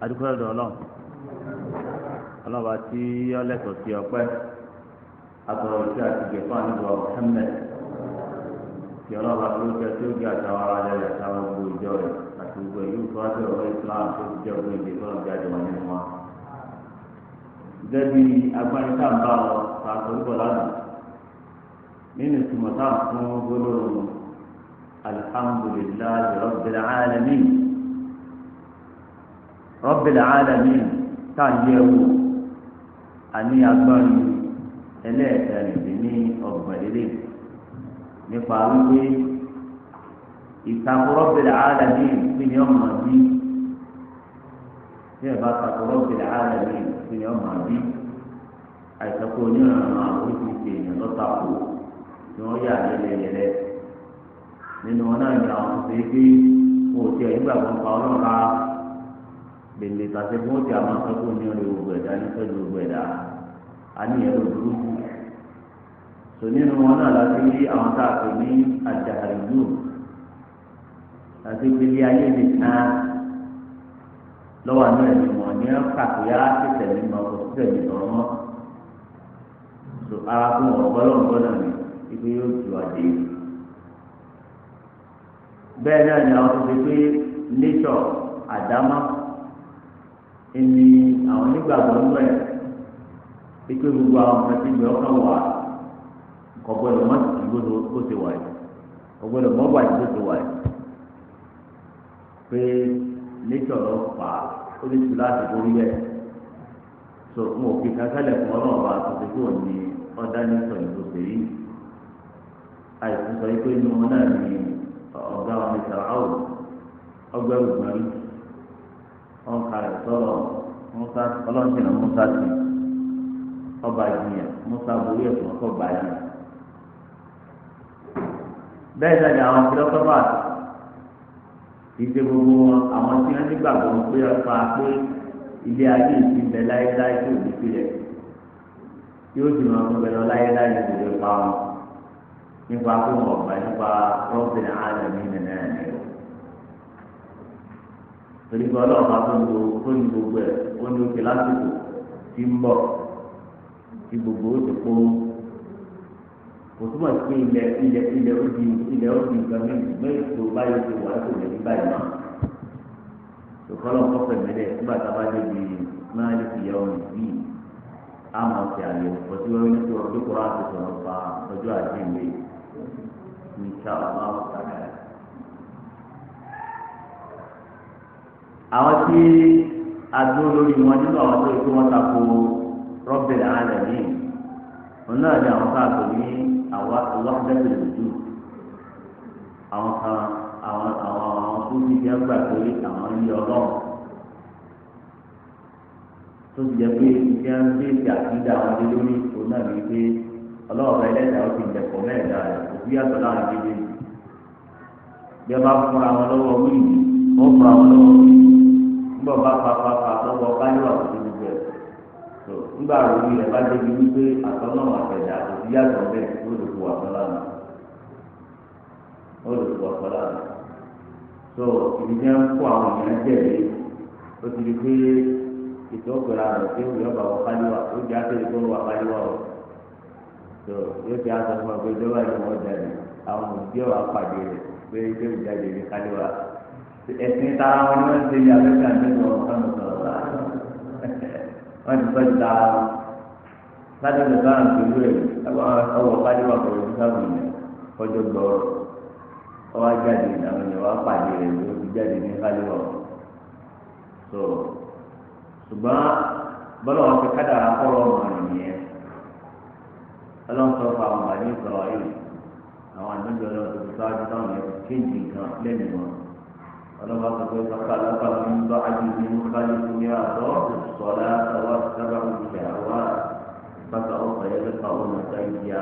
adúgbò ọ̀dọ̀ ọlọ́ba tí ọlẹ́tọ̀ sí ọpẹ́ àtọ̀rọ̀ ìṣe àti ìgbẹ̀fọ́ àníbọ̀ Muhammad tí ọlọ́ba tó jẹ́ tí ó jẹ́ àtàwọn ará rẹ̀ àtàwọn gbogbo ìjọ rẹ̀ àti gbogbo ìlú tó wá sí ọ̀rọ̀ Islam tó ti jẹ́ ògbó ìdè fọ́nà jáde wọn nínú wọn. gẹ́gẹ́ bí agbáyíká ń bá lọ ká torúkọ lánàá nínú ìtumọ̀ táà fún gbólóhùn alhamdulillahi rabbil alamin. Rabbil alamin táàyẹ̀wò àní agbọ́nrin ẹlẹ́ẹ̀kẹrìndínní ọgbọ̀nlélẹ̀ nípa wípé ìtakò Rabbil alamin kí ni ọmọ bí tí ẹ bá takò Rabbil alamin kí ni ọmọ bí àìsàkó onírànà àwọn oríṣiríṣi èèyàn lọ́tàkù tí wọ́n yà yẹlẹyẹlẹ nínú wọn náà ní àwọn tó ṣe é pé wọn ò tiẹ̀ nígbà wọn pa ọlọ́ra gbèlè tàṣẹ fún òtí àwọn akẹ́kọ̀ọ́ ní ọ̀rẹ́ gbogbo ẹ̀dá ní sọ́jú gbogbo ẹ̀dá àníyàn ló burúkú tò nínú wọn náà láti rí àwọn tá a pè ní àjàhàrìlú àti ìpele ayé nìkan lọ́wọ́ àná ẹ̀mí wọn ní kàkúyà tẹ̀tẹ̀lé mọ́ kò sí tẹ̀lé tọ̀rọ̀ mọ́ tò ara fún ọ̀gbọ́lọ́gbọ́ náà ní ibi yóò ju àdé bẹ́ẹ̀ náà ni àwọn tó fi pé nature àdámọ́ ẹni àwọn onígbàgbọ́ ńlẹ̀ pípé gbogbo àwọn ọmọ tí ìgbẹ́ ọkàn wà kò gbọdọ̀ mọ́ sí bó ti wà yìí kò gbọdọ̀ mọ́ wà bó ti wà yìí pé nature lọ fà á ó lè tu láti borí bẹ́ẹ̀ so n ò fi kankálẹ̀ fún ọlọ́run bá tó ti kú òní ọ̀dá nature ní gbogbo yìí àìsàn sọ yìí pé inú wọn náà ní ọ̀gá wọn ní sàràwọ̀ ọgbẹ́ ògbọ́n rí wọn kàrẹ sọ̀rọ̀ musa ọlọ́ọ̀tìnà musa sí ọba ìjìyàn musa borí ẹ̀fọ́ ọkọ̀ báyìí bẹ́ẹ̀ náà ni àwọn fìlọ́sọ́fà ìṣe gbogbo wọn àwọn tí wọ́n nígbàgbọ́ ń pé ọ̀fà pé ilé ayé ìsìn bẹ láéláé tó ní sílẹ̀ yóò sì máa fún bẹ lọ láéláé ní ìwé pa wọn nípa pé wọn ọ̀gbà nípa rọ́bìnrin àlẹ́ ní nàìjíríà torí pé ọlọ́ọ̀bá tó ní gbogbo ẹ̀ ó ní òkè lásìkò tí ń bọ̀ tí gbogbo ó ti kó kò túmọ̀ sí pé ilẹ̀ ó di nǹkan mẹ́rin tó báyìí ti wà tó lè ní báyìí náà tòkọ́lọ́ kọ́fẹ́ mẹ́lẹ̀ nígbà tá a bá débi máa ní ìyá ọ̀hún yìí àmọ́ ti àyẹ̀wò pọ̀tí wọ́n ní ọdún kọ́ra àti sọ̀rọ̀ pa ọjọ́ àjíǹde ní sáà máa àwọn tí a dúró lórí wọn nínú àwọn tó yẹ kí wọ́n tako Rabbil Alamin wọn náà ní àwọn káàtó ní wahdatul wujud àwọn kan àwọn tó ti jẹ́ gbà pé àwọn ń yọ ọlọ́run tó ti jẹ́ pé ìṣe ń gbé ìṣe àtúndà àwọn dé lórí òun náà ní pé ọlọ́run ẹlẹ́dàá ó ti dẹ̀pọ̀ mẹ́ẹ̀dá rẹ̀ òbí yàtọ̀ láàrin méjèèjì bí ẹ bá fúnra wọn lọ́wọ́ wíìlì wọ́n fúnra wọn lọ́wọ́ wíìlì nígbà bá pàpàpà lọ́wọ́ báyọ̀ àti gbogbo ẹ̀ tó nígbà rògbì rẹ̀ bá débi wípé àtọ́nà àtẹ̀dá òbí yàtọ̀ bẹ́ẹ̀ ó lè kó àtọ́lá nù tó ìdí jẹ́ ń kó àwọn èèyàn jẹ̀lé ó ti di pé ètò ọ̀pẹ̀rẹ̀ àrùn tí ó yọ̀ bá wọ káliwà ó jẹ́ àtẹ̀lẹ́ tó wà káliwà o tó yóò ti àtọ̀ fún ọgbẹ́ ìjọba yìí wọ́n jáde àwọn òbí ọ̀rọ̀ àpàdé rẹ̀ pé ìjọ ìjáde ní káliwà ẹ̀sìn tara wọn ni wọ́n ti yà lẹ́sẹ̀ àtẹ̀lẹ́ wọn kánú sọ̀rọ̀ la wọ́n ti sọ́jú tara wọn láti ọ̀dọ̀ sáà ń pèlú ẹ̀ ọwọ́ káliwà pẹ̀lú sáwọn èèyàn kọjọ gbọ́rọ̀ ọwọ́ jáde àwọn èèyàn wá pàdé rẹ̀ ló ti jáde ní káliwà so ṣùgbọ́n bọ́lá wọn fi kádàrá kọ́rọ̀ ọmọ nìyẹn ọlọ́run sọ fún àwọn àbáyé sọ̀rọ̀ yìí àwọn àdúgbò ọlọ́run tó fi sọ́wájú táwọn yẹn ti kéjì nǹkan lẹ́nu wọn ọlọ́run sọ pé sọ́kà lọ́kà ń bá àjèjì ní káyé tó ní àtọ́ sọ̀lá sọ́wọ́ sábà ń ṣe àwa bàtà ọ̀pọ̀ yẹn ló kà wọ́n mọ̀ta ìyá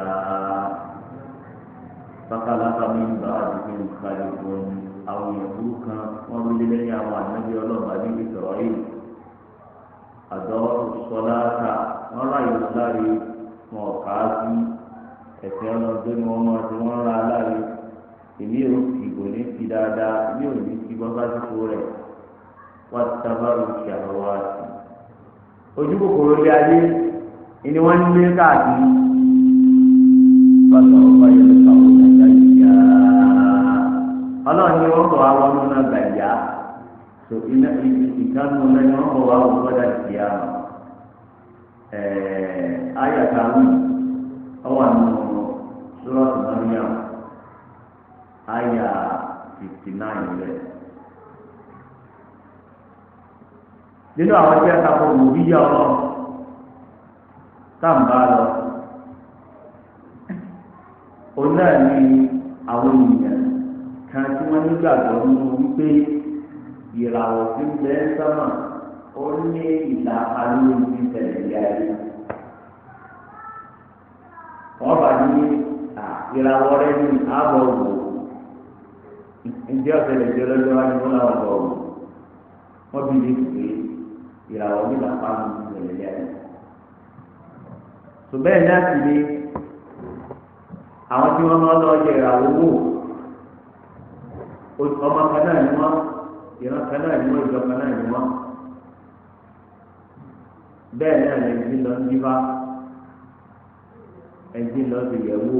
sọ́kà lọ́kà ń bá àjèjì ní káyé tó ní àwọn ìyẹ̀wò kan wọ́n lé lẹ́yìn àwọn àdúgbò ọlọ́run àdúgbò sọ̀rọ̀ yìí àdọ́ sọláta wọn ráyè láre wọn kà á sí ẹsẹ̀ ọlọ́dún ni wọ́n máa ti wọ́n ra láre èmi ò sì kò ní ti dáadáa èmi ò ní ti bọ́ sásìkò rẹ̀ wọ́n ti sábà lù ṣàwọ́ àti ojú kòkòrò lé ayé ni wọ́n ń lé káàkiri pàtó ọba yẹn lè kàwé nàìjíríà yìí yá ọlọ́run ni wọ́n bọ̀ wá wọnú náà gbà yá so iná ìkànnì náà ni wọ́n bọ̀ wá wọ́n gbọ́dọ̀ sí yá ayàtà wù ọwọ́ àná sọ́ọ̀tù Maryam ayà 59 rẹ̀ nínú àwọn tí a ta kọ wò bíyà ọlọ́run táǹbà lọ òun náà ní àwọn ènìyàn kan tí wọ́n nígbàgbọ́ nínú wípé ìràwọ̀ tí ń bẹ sánmà ó ní ìlàpá lórí ìtẹ̀lẹ̀ ilé ayé wọ́n bá ní ìràwọ̀ rẹ ní ààbọ̀ wò ǹjẹ́ ọ̀sẹ̀ lè jẹ́ lọ́jọ́ wájú wọn làwọn bọ̀ wò wọ́n bí lè pè é ìràwọ̀ ní ìlàpá lórí ìtẹ̀lẹ̀ ilé ayé tó bẹ́ẹ̀ náà sì ni àwọn tí wọ́n máa lọ yẹ ìràwọ̀ wò ọmọ kan náà ni wọ́n ìran kan náà ni wọ́n ìjọ kan náà ni wọ́n bẹ́ẹ̀ náà lè ti lọ sí bá ẹni lọ sí yẹ̀ wò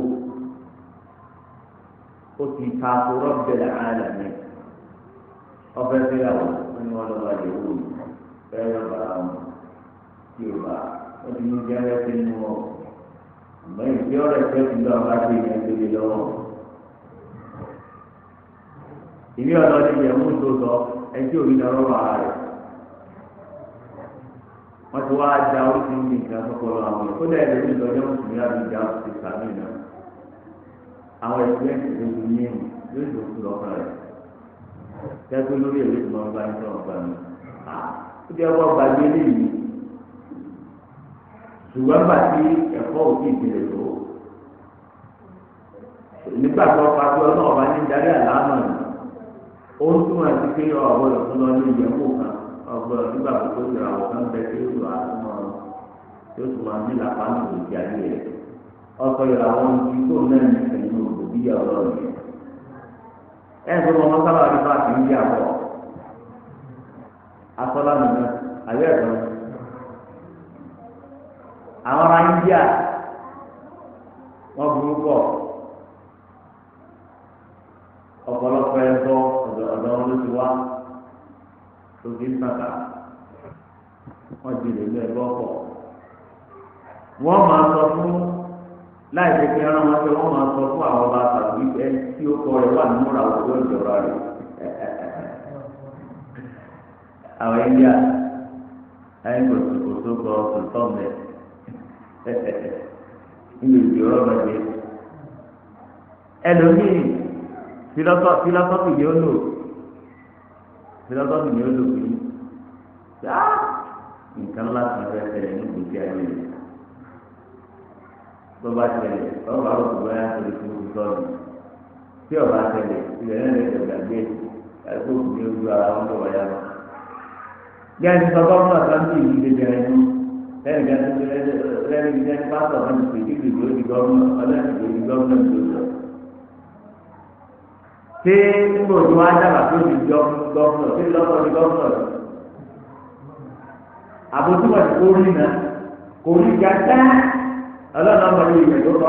ó ti ta kúrọ́ bẹ̀rẹ̀ ààlà mi ọbẹ̀ fẹ́yàwó wọ́n ní wọ́n lọ́ba yẹ̀ wò fẹ́ẹ́ lọ́ba tí o bá wọ́n ti ní jẹ́rẹ́ sí inú wọn àmọ́ ìdí ọ̀rẹ́ fẹ́ ti lọ́ọ́ bá dé ìyẹn tó lé lọ́wọ́ ìní ọ̀dọ́ ti yẹ mú tó sọ ẹjọ́ òbí lọ́rọ́ wà á rẹ̀ wọ́n ti wá da oríṣiríṣi nǹkan sọ́kọ̀ọ́ àwọn èèyàn kódà ẹ̀rọ ìlú ọjọ́ mùsùlùmí àbí ìjà ti sàmì náà àwọn ẹ̀sìlẹ́ǹtì tó ti ní ìmù yóò tó kú lọ́kàn rẹ̀ tẹ́tọ́ lórí èlé tó máa ń bá ń sọ̀rọ̀ gbà mí ó jẹ́ ọgbà gbàgbé léyìí ṣùgbọ́n bá tí ẹ̀kọ́ òkè ìbílẹ̀ tó nígbà tó pàṣẹ ọlọ́ọ̀bá ní darí àlámà ó ń túmọ̀ sí pé ọ̀gbọ́dọ̀ tó lọ ní ìyẹ̀wò kan ọ̀gbọ́dọ̀ nígbà tó ìràwọ̀ kan bẹ tí ó lọ àtúmọ̀ tí ó tún máa ní lápá ní ìgbésí ayé rẹ̀ ọkọ̀ ìràwọ̀ ti tó náà ní ìpinnu òbíyà ọlọ́run yẹn ẹ̀ tó wọn sábà rí bá ti ń yà bọ̀ asọ́lá nìyẹn àyẹ̀ ẹ̀dọ́ àwọn ará India wọ́n burú pọ̀ ọ̀pọ̀lọpọ̀ ẹ̀dọ́ ọ̀dọ́ wọn ló ti wá tó fi ń tàkà wọ́n di lè lọ ẹ̀bọ́ pọ̀ wọ́n máa sọ fún láì ṣe pé ẹran wọn pé wọ́n máa sọ fún àwọn ọba tàbí ẹ tí ó kọ rẹ̀ wà nínú ìràwọ̀ tó ìjọba rẹ̀ àwọn India ayé kò tó kọ tòótọ́ mẹ́ níbi ìdí ọ̀rọ̀ mẹ́jẹ ẹlòmíì filasọfi ni ó lò filasọfi ni ó lò bí nǹkan ńlá kan fẹ́ tẹ̀lé ní gbèsè ayé rẹ̀ tó bá tẹ̀lé ọba àròkù bá yà tẹ̀lé fún ìtọ́jú tí ọba tẹ̀lé ilẹ̀ náà lè tẹ̀lé gbé ẹ̀kọ́ òkú ní ojú ara wọn tó wáyà lọ. bí a ti sọ gọ́ọ̀mù àtàntì yìí lè bẹ̀rẹ̀ nù lẹ́yìn ìgbà tó lẹ́yìn ìgbà tó pásítọ̀ náà ti pèsè ìdìbò di gọ́ọ̀mù ọlọ́ọ̀dì di gọ́ọ̀mù tó lọ. ṣé nígbà tó wá dàgbà tó di gọ́ọ̀mù ṣé lọ́kọ̀ di gọ́ọ̀mù rẹ̀ àbójúmọ̀ ti kó rí náà kò rí gàdá ọlọ́ọ̀nà ọmọ yìí ìyẹn tó sọ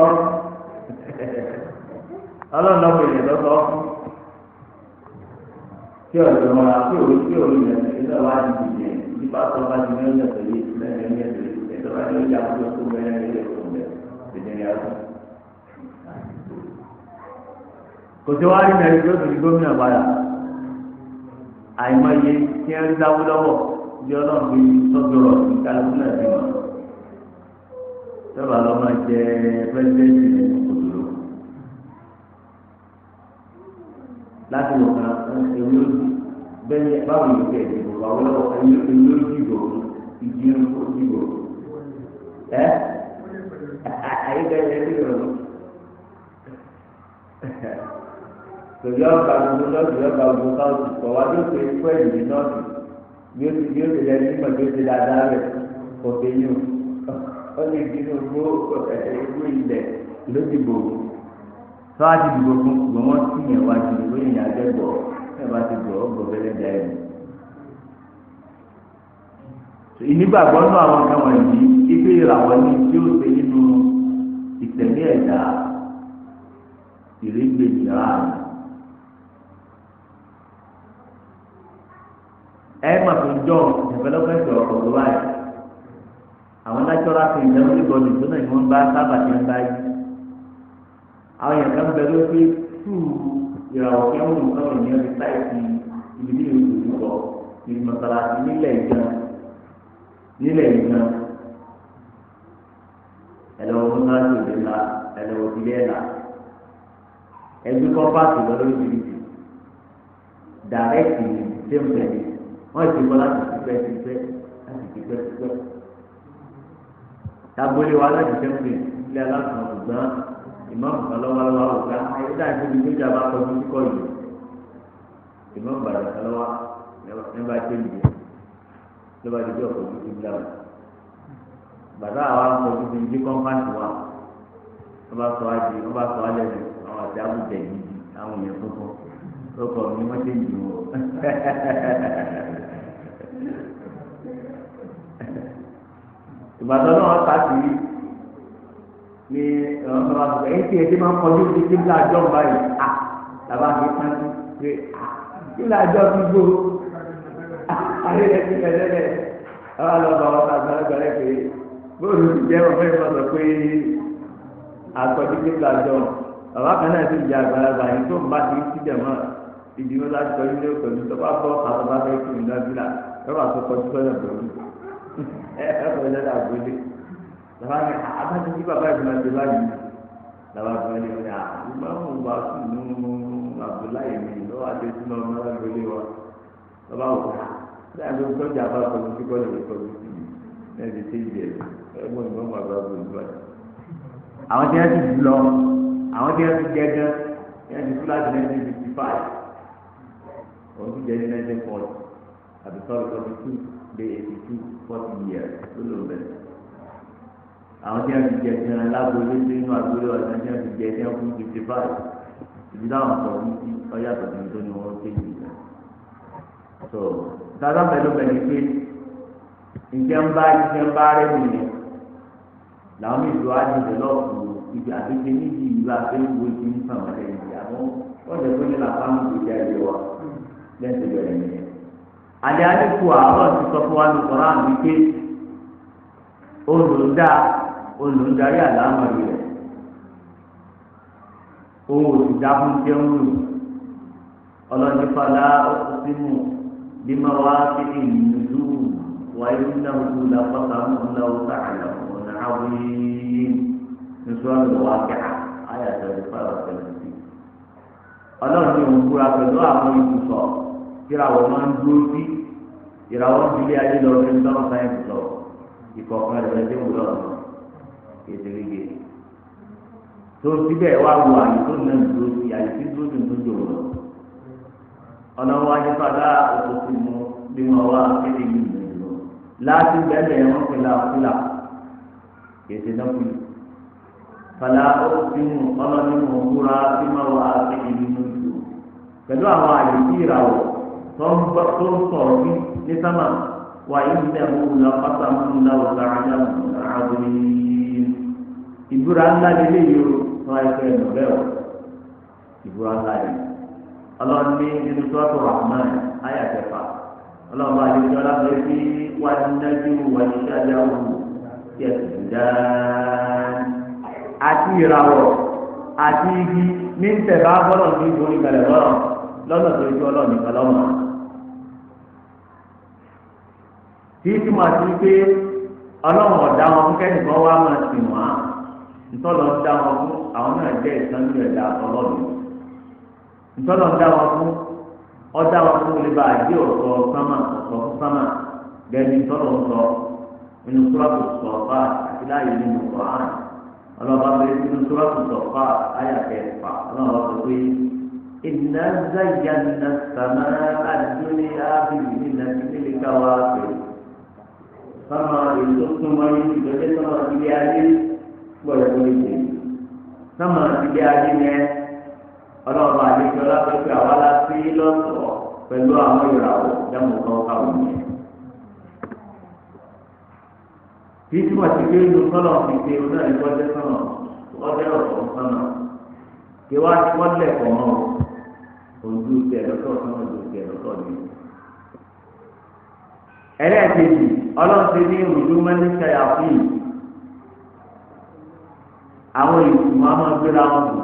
ọlọ́ọ̀nà ọmọ ìyẹn tó sọ tí ọ̀dọ̀ wọn àti òwe tí òwe yẹn ilé wa ti di yẹn nípa tó bá ti mẹ́rin ẹ̀sẹ̀ yìí mẹ́rin ẹ̀sẹ̀ yìí ẹ̀sẹ̀ bá yẹn yà kó tó mẹ́rin ẹ̀sẹ̀ tó mẹ́rin ẹ̀sẹ̀ yẹn yàtọ̀. kò tí wàá rí mẹ́rin tó ti di gómìnà padà àìmọye tí wọ́n ń dáwó lọ́wọ́ bí ọlọ́run fi tọ́jú rọ̀ sí kálukú náà bí wọn. sọ́ba lọ́ máa jẹ pẹ́sidẹ́ntì ní òdòdó láti wọ̀ kan ewé òdì bẹ́ẹ̀ báwo yóò tẹ̀ ìdìbò báwo lọ́wọ́ ewé òdìbò ìdí òdìbò ẹ́ ayélujára ẹ̀rí rẹ̀ tòbí ọgbà gbogbo lọ́ọ̀dù ọgbà gbogbo káwọ́tù kọ̀ wá tó pé pẹ́ ìdí nọ́ọ̀tù bí ó ti lẹ́nu nígbà tó ti dáadáa rẹ̀ kò kéyìn ó lè dín ogbó ilẹ̀ lódìbò tó a ti dìbò fún ṣùgbọ́n wọ́n sì yẹn wá ju ìwé ìyá akẹ́kọ̀ọ́ ẹ̀ bá ti gbọ́ ọgbọ̀ fẹ́lẹ́ dá ẹ̀ ìnígbàgbọ́ náà àwọn kan wọ̀nyí ife ìràwọ̀ ní tí ó ṣe nínú ìtẹ̀lé ẹ̀dá ìrégbèjì ráàyè. ẹ mà tó jọ development ọ̀rọ̀ tó báyìí àwọn natural things ẹ̀rọ ìbọ̀dì tó náà ni wọ́n bá sábà ti ń bá yí. àwọn yẹn kan bẹ ló pé tú ìràwọ̀ kí wọ́n mú káwọn ènìyàn fi táìsì ibi tí ìlú tó lọ ìlú mọ̀tàlásì nílẹ̀ ìgbà ẹlẹ́wọ̀n tó náà tó lé la ẹlẹ́wọ̀n tó lé la ẹgbẹ́ kọ́mpáàtì lọ lórí ìdíje dàrẹ́kì tẹ́ḿpẹ̀lì wọ́n ti kọ́ láti tipẹ́ tábólé wa láti tẹ́ḿpẹ̀lì ilé aláṣọ ṣùgbọ́n ìmọ̀ọ́mù kan lọ́wọ́lọ́wọ́ àwòká ayélujára ìfowópamọ́ tó jà bá kọjú síkọ̀ yìí ìmọ̀ọ́mù bàrẹ̀ kan lọ́wọ́ nígbà tẹ́lẹ̀ lọ́ba ti di ọ̀pọ̀ tó ti gbà wọ́n. bàtà àwa ń sọ fún mi kọ́ńpáǹtì wa wọ́n bá sọ àjì wọ́n bá sọ alẹ́ rẹ̀ àwọn àti àbújá yìí àwọn èèyàn tuntun lọ́kọ̀ mi wọ́n ti jù wọ́n. ìbàdàn náà ta sí ní ọ̀nà àbùkù ẹ̀yìn tí ẹ ti máa ń kọjú sí kíbla àjọ báyìí à làbá fi pọ́n sí pé à kíbla àjọ ti gbó ayé ẹ̀ ti lẹ́lẹ́lẹ́ àwọn àlọ́ba wọn àti àgbàlẹ́ pé bóòlù ti jẹ́ ọ̀fẹ́ ìfọ̀sọ̀ pé àkọ́jú kíbla àjọ bàbá kan náà ti di àgbàlagbà yìí tó ń bá ti ti dẹ̀ mọ́ ìdíwó láti kọjú ní òkèlú tó bá bọ́ àtọ́bá fẹ́ kí nínú abílà lọ́wọ́ àtọ́kọ́jú sọ́yà pẹ̀lú ẹ̀kọ́ ìlẹ́dà àgbélé làwọn ní abájọ tí bàbá ìgbìmọ̀ ti báyìí làwọn àgbẹ̀ ní ọ̀nà àgbà wọn bá sùn nínú Abdullahi mi lọ́wọ́ àti sínú ọmọ alágbélé wa lọ́wọ́ àwọn ọ̀gá bí àgbẹ̀ sọ́jà bá kọjú sí kọ́lẹ̀ lè kọjú sí i náà ti ṣe ìjẹ́ ẹ̀gbọ́n ìgbọ́n bàbá gbòòlù àwọn tí wọ́n ti jù lọ àwọn tí wọ́n ti jẹ́ gan wọ́n ti fúláṣí 1955 òun ti jẹ́ ní 1940 àti sọ́ọ̀rọ̀ 42 dé 82 40 years ló lò bẹ́ẹ̀. àwọn tí wọ́n ti jẹ́ gan lágbolé nínú àgbélé ọ̀sán tí wọ́n ti jẹ́ ní ọkùnrin 55 ìdí táwọn sọ fún sí ọyá àtọ̀tún tó ní wọ́n ké jù lọ. so dáadáa pẹ̀lú pẹ̀lú pé ǹjẹ́ ń bá rẹ̀ nìyẹn làwọn mi ìlú àjẹjẹ lọ́ọ̀kù ibi àgbègbè níbi ìlú àgbẹ̀wò ti ń sàn wọlé ìdí àwọn wọ́n jẹ́ pé ní làpánu ìdí ayé wa lẹ́sẹ̀ bẹ̀rẹ̀ nìyẹn. àdé àdínkù àwọn ti sọ fún wa ní kọ́ra àmì pé olùdarí àlámọ̀rí rẹ̀ òun ò sì dá fún jẹun lò ọlọ́nifàlà ọ̀sìnmù bímọ wá sí ìlú wáyé náà ló la fọ́tàmù ńláwó sàkàlà ọ̀nà àwìn nítorí ọ̀dọ̀ wá kẹ́hà ayà tẹ̀lé fáwọn tẹ̀lé sí. ọlọ́run ní òun búra pẹ̀lú àwọn ibùsọ̀ ìràwọ̀ máa ń dúró sí ìràwọ̀ ń bilé ayé lọ sí ńlọrọ̀ sáyẹ̀nsì lọ ìkọ̀ọ̀kan rẹ̀ lẹ́dẹ̀ wúlọ̀ ọ̀nà kékeré tó síbẹ̀ wá wo àyè tó nà dúró sí àyè tí dúró sí tó jòrò lọ. ọ̀nà wa ní padà òkòtò mu bí wọn wá kéde yìí nìyẹn láti bẹ́ẹ̀ wọn fi la fúlà kéde náà fúlù. fàlà òkùnfin ọlọ́ni mọ̀ múra bí wọn wá kéde nínú ìlú pẹ̀lú àwọn àyè tí ìràwọ̀ tó ń sọ̀rọ̀ ní sámà wà ìdílé múlá pátámúlá ọ̀gáàjà àbúrí ìbúra ńlá lélẹ̀ yìí ó wọ́n á fẹ́ ẹ̀nù bẹ́ẹ̀ o ìbúra ńlá yìí ọlọ́run ní nínú sọ́ọ̀tù rahman ayà kẹfà ọlọ́run bá yẹ kí ọlọ́run fi wá nínájú wà ní ṣáájáwó tí ẹ sì dáán àti ìràwọ̀ àti igi ní tẹ̀bá bọ́lọ̀ ní ìborí kalẹ̀ lọ́rọ̀ lọ́nà tó ju ọlọ́run nìkan lọ́mọ. tí túmọ̀ sí pé ọlọ́run ọ̀dá wọn fún kẹ́nìkan wá máa sìn wọ́n á ntọ́lọ̀ ń dá wọn fún àwọn náà jẹ́ ìsánú ẹ̀dá ọlọ́run ntọ́lọ̀ ń dá wọn fún ọ̀dá wọn fún olè bá àdé ọ̀sọ̀ sámà ọ̀sọ̀ fún sámà gẹ̀ẹ́ni ntọ́lọ̀ ń sọ nínú sọ́ọ̀tù sọ̀fà àti láàyè nínú Kùránì ọlọ́ba bẹ̀rẹ̀ nínú sọ́ọ̀tù sọ̀fà ayàkẹ́fà ọlọ́ba sọ pé inna zayyana as-samaa ad-dunya bi-zinatil kawaakib sámà èso súnmọ́ yìí ìdọ́jẹ́ sámà ilé ayé gbọ́dọ̀ tó lè ṣe sámà ilé ayé yẹn ọlọ́ọ̀bà àdéjọ́ lápẹ́pẹ́ àwa la sí lọ́sọ̀ọ́ pẹ̀lú àwọn ìràwọ̀ dáhùn kan káwọn yẹn tí tí wọ́n ti gbé inú sọ́nà fi ṣe oná ìkọ́jẹ́ sọ́nà ọjọ́ ọ̀tọ̀ sọ́nà kí wọ́n ti wọ́n lẹ̀ pọ̀ mọ́ ojú tẹ̀ lọ́tọ̀ sọ́nà ojú tẹ̀ lọ́tọ̀ ni. ẹlẹ́ẹ̀kejì ọlọ́sẹ̀ ní ìrùdú mẹ́lẹ́sẹ̀ àfihàn àwọn ìtumọ̀ àwọn gbéra wọn bù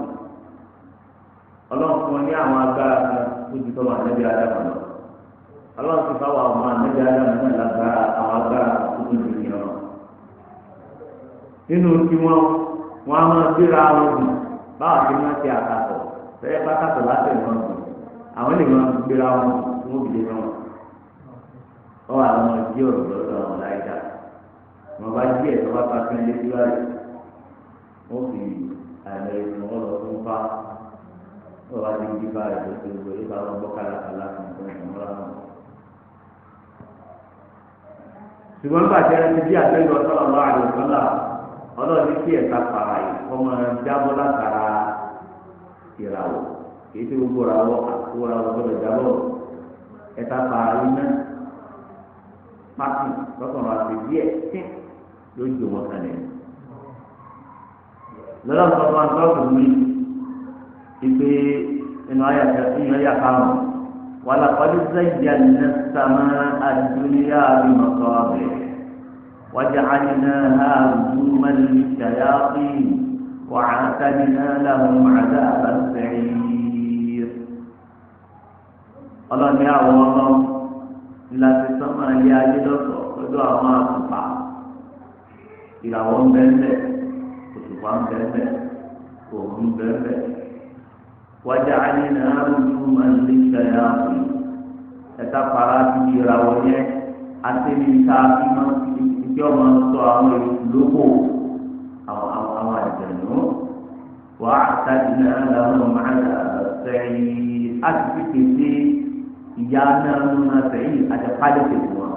ọlọ́run fún wọn ní àwọn agbára kan tó ti tọ́ wọn àlẹ́bí adáma lọ ọlọ́run ti fáwọn ọmọ àlẹ́bí adáma náà lágbára àwọn agbára kan tó tó ti yàn wọn. nínú tí wọn á máa gbéra wọn bù báwa ti máa ti àkàtọ̀ fẹ́ẹ́ bá kàtọ̀ láti wọn bù àwọn lè máa gbéra wọn bù fún òbí lé wọn. ọ àwọn jí ọ̀rọ̀ lọ́dọ̀ àwọn láìda wọn bá jí ẹ̀ tó bá pa kí wọn lé síwájú wọn fi àlẹ́ ìfún ọlọ́ fún fa wọn bá ti di báyìí tó ti wọ ibà wọn bọ́ kálàkálà fún ìfúnra wọn. ṣùgbọ́n bàtẹ́ ẹni bí àtẹ́yìn ọ̀sán ọ̀rọ̀ àdìsọ́là ọlọ́ọ̀ni kí ẹ̀ka pàrà yìí ọmọ jábọ́ látara ìràwọ̀ kìí ṣe gbogbo ìràwọ̀ àkórawọ̀ gbọdọ̀ jábọ̀ ẹ̀ka pàrà yìí náà pàtì lọ́sọ̀rọ̀ àti díẹ̀ tí yóò jò wọ́n kalẹ̀. lọ́dọ̀ sọ́kọ́ àtọ́kùn mi ìpè inú ayà karùn-ún wàlá kọ́lí sẹ́yìn ní sàmà àdúnyà bímọ̀tọ́ bẹ̀ wàjàcánná rùjúmà lìṣàyàtìn wàcàtàdínà làwọn àdàbà sẹ́yìn. ọlọ́ni àwọn ọmọ láti sọ́mà ilé ayé lọ́sọ̀ lọ́dọ̀ àwọn àtùpà ìràwọ̀ ń bẹ́ẹ̀ òṣùpá ń bẹ́ẹ̀ òun ń bẹ́ẹ̀ wàjàcánná rùjúmà lìṣàyàtìn ẹ̀ka para ti di ìràwọ̀ yẹn àti ní ìta ìmọ̀ ìdí ọmọ sọ àwọn èèyàn lóko àwọn àjẹnú wà á tàbí làwọn máa sẹ́yìn àti pípèsè ìyá náà múná sẹ́yìn àti pálíkì fún wa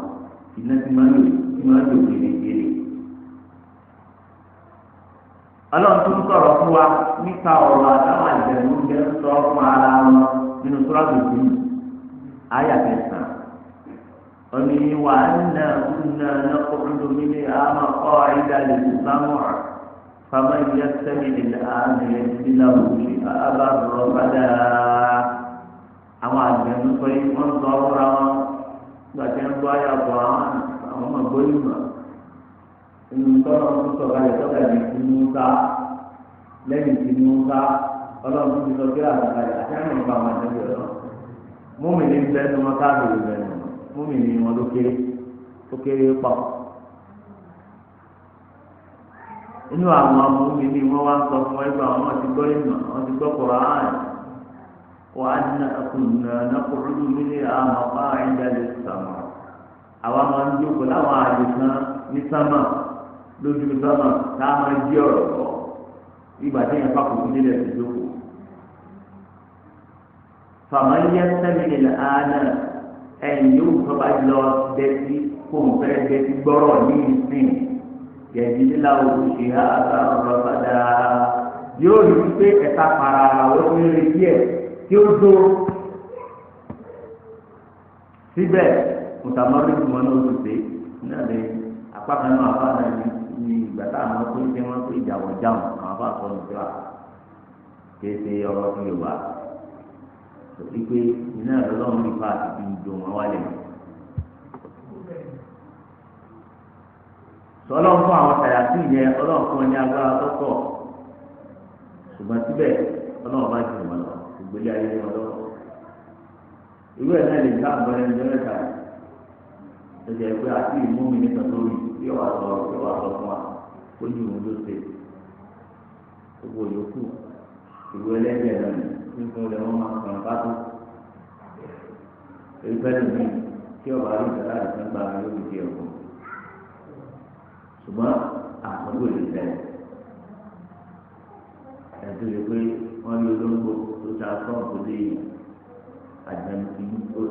iná tí máa ń lò gèrègèrè. ọlọ́run tó ń sọ̀rọ̀ fún wa nípa ọ̀rọ̀ àtàwọn àjẹnú ń bẹ́ sọ fún ara wọn nínú sọ́ọ́dù sí àyà kẹsàn-án. ومن وأنا كنا نقعد منها مقاعد للسمع فمن يستمع الآن يجد له شهابا رصدا àwọn àgbẹ̀nu sọ yìí wọ́n sọ ọ́ra wọn gbàtẹ́ ń bọ́ ayé àbọ̀ àwọn ọmọ gbóyìnbó inú tọ́lọ́ tó sọ kalẹ̀ tọ́ka ní ti Musa lẹ́yìn ti Musa ọlọ́run ti sọ kí àtàkàlẹ̀ àti àwọn ọba àwọn àtẹ́gbẹ̀ ọ̀rọ̀ mọ́mì ní bẹ́ẹ̀ ni wọ́n káàbìrì bẹ́ẹ̀ ni múmi ni wọn ló kéré pọ̀ inú àwọn múmi ni wọn wá ń sọ fún ẹgbẹ́ àwọn ti gbọ́ ìmọ̀ wọn ti gbọ́ Kùránì wà á kùnà nàkùrúdù nílé àwọn ọba ìdálẹ sàmà àwa máa ń jókòó láwọn àyè kan ní sámà lójú sámà tá a máa jí ọ̀rọ̀ bọ̀ ìgbà tí yẹn fàkùnkùn nílẹ̀ ti jókòó fàmáyé sẹ́mi ní àná ẹ̀yìn yóò tọ́ba lọ dẹ́tí kó n fẹ́ dẹ́tí gbọ́rọ̀ ní ìsìn yẹ̀dí nílá oṣù ha àtàrọ̀ padà yóò rí i pé ẹ̀ka para àwọn tó ń retí ẹ̀ tí ó dó síbẹ̀ mùsàmọ́rí ìgbìmọ̀ náà ló dé náà lè apá kan náà apá náà ní ìgbà táwọn tó ń ṣe wọn pé ìjàwọ̀ jáwọn àwọn afá sọ nìjọba kì í ṣe ọ̀rọ̀ fún Yorùbá ìpè iná ìrọ̀lọ́run ní ipa àti ìdò wọn wálé. sọlọ́n fún àwọn tàyàtì yẹn ọlọ́run fún wọn ní agbára tọ́tọ̀ ṣùgbọ́n síbẹ̀ ọlọ́run bá jù wọn lọ ìgbélé ayé wọn lọ́wọ́. ìwé ẹ̀ náà lè ká àgbọ̀n ẹni lọ́lẹ́ta ló jẹ́ pé àti ìmú mi nípa lórí yóò wá sọ fún wa ó ní ìwọ̀n ló ṣe gbogbo yòókù ìwé ẹlẹ́gbẹ̀ẹ́ náà nípa ọ̀rẹ́ wọn máa kàn bá tó èyí fẹ́ẹ́ lè mí tí ọba rí ìgbà láti fẹ́ gba mi lórí ti ẹ̀kọ́ ṣùgbọ́n àtúntò lè tẹ̀ ẹ̀dùn lè pé wọ́n rí olóńgbò tó ta sọ́ọ̀bù lé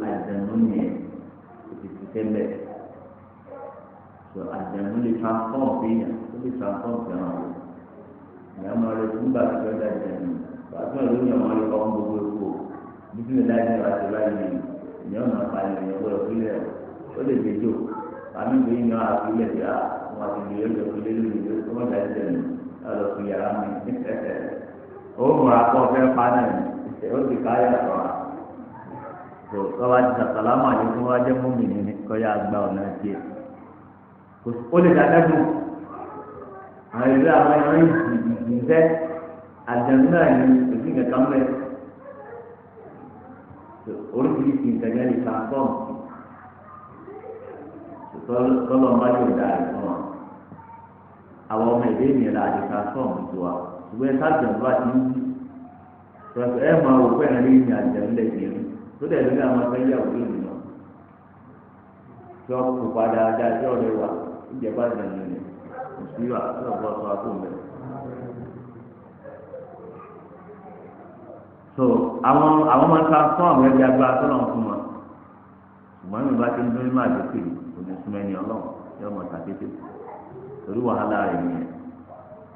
àjẹnú yẹn òtí ti tẹ́lẹ̀ tó àjẹnú lè transform fìyàn ó lè transform fìyàn àwọn ìyá máa rẹ fún bàtí tó dá àjẹnú pàtó ìlú yẹn wọn lè kọ́ gbogbo epo bíbí mi láti ní wàá ti báyìí ìyẹn ọ̀nà àpàlẹ̀ ìyẹn wọ́n ìpínlẹ̀ ó lè gbẹjọ́ àmì ìwé yan àpilẹ̀ bíi àwọn àti ìlú yóò fi lé lórí ìlú tó wọ́n jáde lẹ́nu lọ́dọ̀ fi yàrá mi ó múra kọ́ fẹ́ pa náà ó sì káyà sọ̀rọ̀ tó tọ́ba ti sàtàlámà yìí fún wájú múmi ní kọ́yà gba ọ̀nà tiẹ̀ ó lè dàgbẹ́dùn àwọn ìlú àwọn ẹ̀rọ ìgbìnsẹ́ àjẹmú náà ní òsì kẹta mẹ́ oríṣiríṣi nǹkan yẹn lè transform tọ́lọ́ máa yóò dá ẹ̀fọn wọn àwọn ọmọ ìdí ènìyàn la lè transform tó wa ṣùgbọ́n ẹ̀ka àjẹmú bá ti ń yí pẹ̀lú ẹ̀ máa wò pé ẹ̀rín ní àjẹmú lẹ́yìn rí tó dẹ̀ lórí àwọn afẹ́ yàwó lónìí náà tí wọ́n kó padà ajá tí ọ̀rẹ́ wà ìjẹba ìjẹun ní ìṣúra lọ́wọ́ sọ àtúnbẹ̀. so àwọn máa ń transform ẹgbẹ́ agbára tó lọ́wọ́ fún wọn ṣùgbọ́n mi bá ti ń dún ní máa dókè òní súnmọ́ ẹni ọlọ́run yóò mọ̀ tàkété torí wàhálà rẹ̀ nìyẹn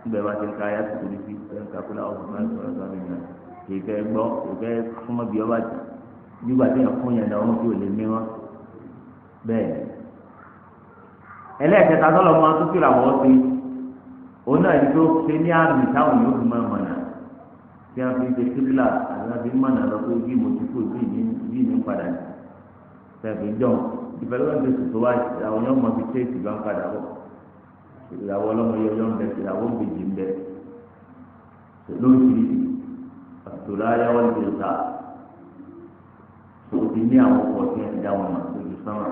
níbẹ̀ bá ti ń ka ayé àti torí sí ẹ̀ ń ka kúlẹ̀ ọ̀sán náà sọ̀rọ̀ sọ̀rọ̀ nìyẹn kìkẹ́ gbọ́ kìkẹ́ súnmọ́ bí ọba jù nígbà tí yẹn fún yẹn náà wọn kí ò lè mí wọn bẹ́ẹ̀ ẹlẹ́ẹ̀kẹta tọ́lọ̀ máa tún fìlà wọ́n sí òun náà yìí tó ṣe ní àmì táwọn yóò fi máa mọ̀nà tí wọ́n fi ṣe kíbílà àti wọ́n fi mọ̀nà lọ pé bí mo ti kú bí mi padà ní tẹ̀sí jọ̀ ìfẹ́lẹ́wọ̀n ti tó wá àwọn yóò mọ̀ fi ṣe ìgbà ń padà bọ̀ ìyàwó ọlọ́mọ yóò yọ̀ ń bẹ ìyàwó ń bèjì ń bẹ lóṣìṣì àtòlá ayáwó ń bèjì ta tó ti ní àwọn ọkọ̀ tí wọ́n ti dá wọn mọ̀ lójú sánmà.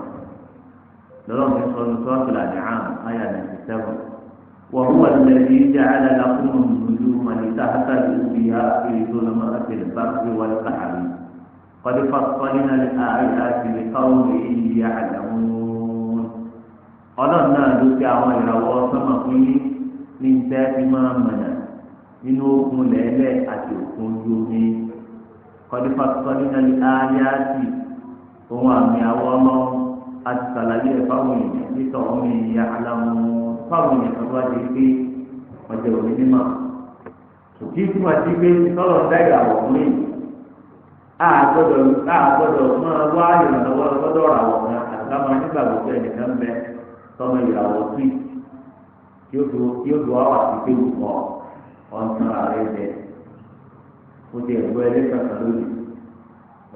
لرب سورة الأنعام آية 97 وهو الذي جعل لكم النجوم لتهتدوا بها في ظلمات البر والبحر قد فصلنا الآيات لقوم يعلمون ọlọ́run náà ló fi àwọn ìràwọ̀ sọ́mà fún yín ní tẹ́ fi máa mọ̀nà nínú òkun lẹ́lẹ́ àti òkun ojú omi قد فصلنا الآيات ohun àmì àwọn ọlọ́run àti sàlàyé ẹ̀ fáwọn èèyàn nítorí ọmọ èèyàn aláwọ̀ fáwọn èèyàn kan wá di pé ọjà òní mímọ́ òkè tí wọ́n ti gbé sọ́lọ̀ dá ìràwọ̀ fún yìí àgbọ̀dọ̀ máa wá ìrànlọ́wọ́ lọ́dọ̀ ìràwọ̀ kan àti káwọn nígbàgbọ́ pé ẹnìkan bẹ tọmọ ìràwọ̀ tù tí ó dùn ọ́ àti pé wù ọ́ ọ̀nà ààrẹ bẹ ó ti ẹ̀gbọ́ ẹlẹ́sàn kan lónìí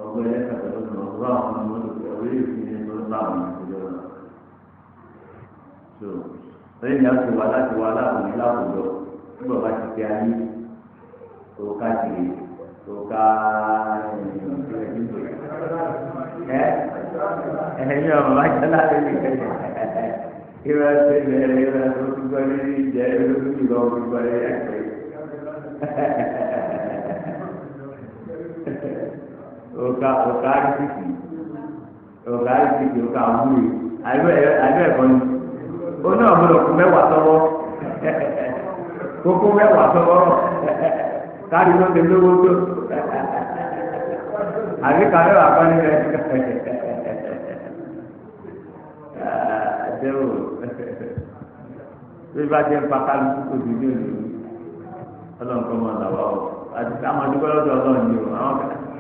ọgbẹ́ ẹlẹ́sàn kan lónìí ọgbẹ́ àwọn ọmọ ọdún ìfìyẹn láwọn ìṣòro náà so lẹ́yìn náà ti wá láti wá láwọn ní láwùjọ nígbà bá ti fi ayé tó ká kiri tó ká ẹ̀yìn ọ̀rọ̀ bá jẹ́ láti rí ìrọ̀ ẹsẹ̀ ìbẹ̀rẹ̀ ìrọ̀ ẹsẹ̀ tó gbọ́ ní ìjẹ́ ìrọ̀ tó ti lọ gbọ́ ní ẹ̀kẹ́ òkà àdìsí ọ̀gá ìdíje ọ̀gá àwúre àìbẹ̀ ẹ̀kọ́ ni ó náà gbọ́dọ̀ kó mẹ́wàá sọ́wọ́ kókó mẹ́wàá sọ́wọ́ káàdì ló ti lówó tó àbí kàwé wà kọ́ nílẹ̀ àdéhùn bí bá jẹ́ pa kálukú kò dùn ní òní ọlọ́run kọ́ máa dàwọ́ ọ àti àwọn àdúgbò lọ́dọ̀ ọlọ́run ni o àwọn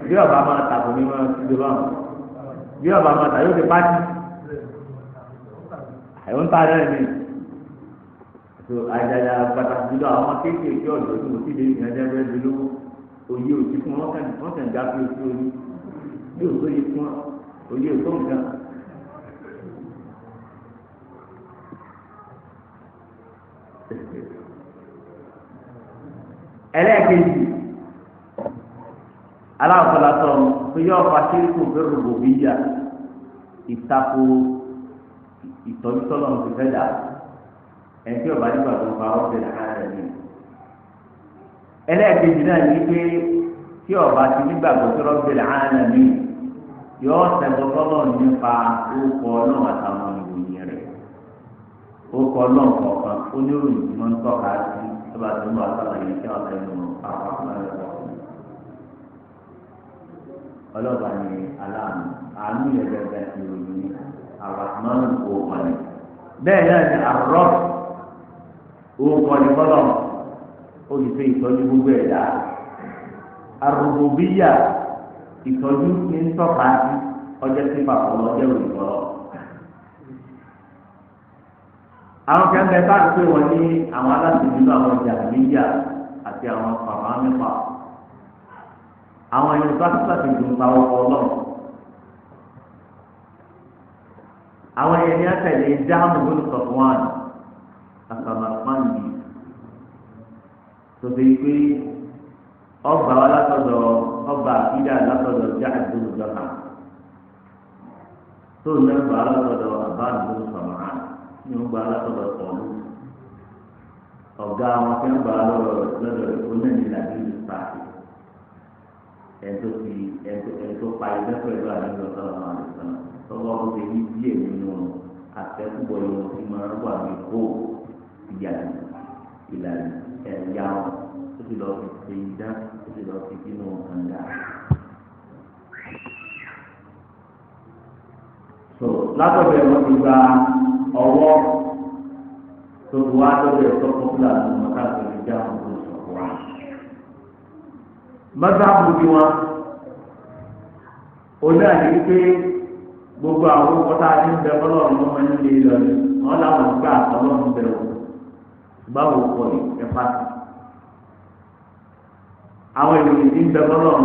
bí ọba máa tàbí ní wọn ti dé báwọn bí ọba máa tà yóò ti pàtì àyọ̀ ń ta rẹ̀ ni tó àjàjà pàtàkì jùlọ àwọn kéékèèké ọ̀dọ́ tó ti lè yàn jẹ́ bẹ́ẹ̀ lówó òye òsì fún wọn kàn já fi ojú orí bí òtó yẹ fún òye òtó nǹkan. ẹlẹ́ẹ̀kejì aláwọ̀sọ̀làsọ̀ pé yóò fa ṣíríkù fẹ́ rògbò bíyà ìtako ìtọ́jú tọ́lọ̀ ti fẹ́ dà ẹ̀ńtí ọ̀bá nígbà tó ń fa ọ̀bẹ náà rẹ̀ ní. ẹlẹ́ẹ̀kejì náà ní pé tí ọ̀bá ti nígbàgbọ́ tó rọ́bẹ̀ náà rẹ̀ ní yóò sẹ́gbọ́ tọ́lọ̀ nípa orúkọ náà àtàwọn ìròyìn rẹ̀ orúkọ náà kọ̀ọ̀kan oníròyìn tí wọ́n ń tọ́ka sí ọba tó ń bọ̀ àtàlàyé kí wọ́n tẹnu àwọn àkùnrin rẹ̀ ọlọ́ba ni aláàánú àánú yẹn gẹ́gẹ́ ìròyìn ní àràmánù òkànnì bẹ́ẹ̀ náà ni àrọ́ òkànnì kọ́lọ̀ olùfẹ́ ìtọ́jú gbogbo ẹ̀dá arúgbóbíyà ìtọ́jú ní ń tọ́ka sí ọjọ́ tí pàpọ̀ ọjọ́ òyìnbó àwọn kẹ́ńtẹ́ bá ń pè wọ́n ní àwọn aláṣẹ nínú àwọn jàmíyà àti àwọn fàmà mẹ́fà àwọn ẹni bá sàtì dùn pa ọkọ̀ ọlọ́run àwọn ẹni àtẹ̀lé jáàmù lórí sọ̀tún àkàmàpáǹdì tó fi pé ọgbà wa látọ̀dọ̀ ọgbà àkídà látọ̀dọ̀ jáàmù lórí jọ̀nà tó lẹ́gbà látọ̀dọ̀ àbáàdì lórí sọ̀mọ́ra ní ọgbà látọ̀dọ̀ sọ̀lú ọ̀gá wọn fẹ́ gbà lọ́dọ̀ onílẹ̀ nàìjíríà pàṣẹ ẹ̀tọ́ pa ẹgbẹ́ pẹ̀lú àdúgbò sọ̀rọ̀ náà lè sọ̀rọ̀ tọ́wọ́ kó ṣe ní díẹ̀ nínú àtẹ́kùbọ̀ yòó tí máa ń wà ní kó ìlànà ẹ̀yà wọn ó sì lọ fi ṣe ìdá ó sì lọ fi sínú kànga. látọ̀dọ̀ ẹ̀rọ ti gba ọwọ́ tó ti wá lọ́dọ̀ ẹ̀tọ́ pọ́pùlà ní mọ́tà tó ti já ọ̀gbọ́n sọ̀rọ̀ wa. mọ́tà bùbí wọn oní àdìrí pé gbogbo àwọn kọ́tà ní ń bẹ fọlọ́run ló máa ń lé lọ ní wọn làwọn gbà ọlọ́run bẹ wò báwo kọ ẹ pàtì àwọn ìròyìn tí ń bẹ fọlọ́run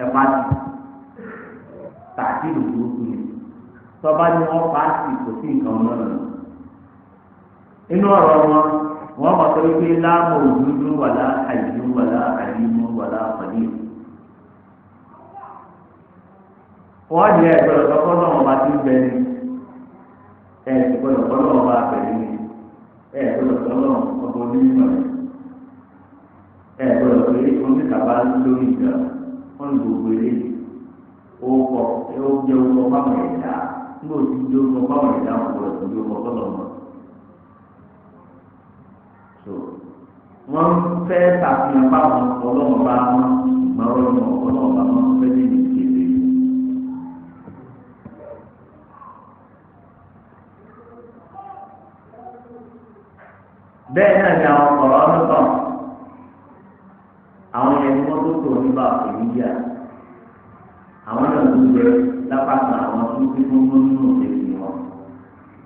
ẹ pàtì tààtì lòdùkú ni tọ́ba ní wọ́n pàtì kò sí nǹkan náà inú ọ̀rọ̀ wọn mọ̀ sọ wípé láàmú òdúdú wàlá àyíjú wàlá àyíjú wàlá pàdé. wọ́n yẹ ẹ̀gbọ́dọ̀ tọ́kọ́ náà wọ́n bá ti ń bẹ ní ẹ̀gbọ́dọ̀ tọ́kọ́ náà wọ́n bá bẹ̀rẹ̀ ní ẹ̀gbọ́dọ̀ tọ́kọ́ náà ọkọ̀ onímọ̀ ẹ̀gbọ́dọ̀ pé oníkàbá lórí ìjà wọ́n ní gbogbo eléyìí ó kọ ó jẹ́ orúkọ fáwọn ẹ̀dá nígbà tí ó jẹ́ orúkọ fáwọn ẹ̀dá wọn gbọ́dọ̀ tó jẹ́ orúkọ tọ́lọ̀ mọ́. wọ́n fẹ́ ṣàfihàn fáwọn ọlọ́wọ́n bá wọn ìgbàwọ́ ọlọ́wọ́n bá wọn fẹ́ ní ìkéde. bẹ́ẹ̀ náà ni àwọn ọ̀rọ̀ ọ̀nùtàn àwọn yẹn ni wọ́n tó tò nípa òmìnira àwọn náà tó jẹ lápáta àwọn tó ti fún múnú òṣèlú wọn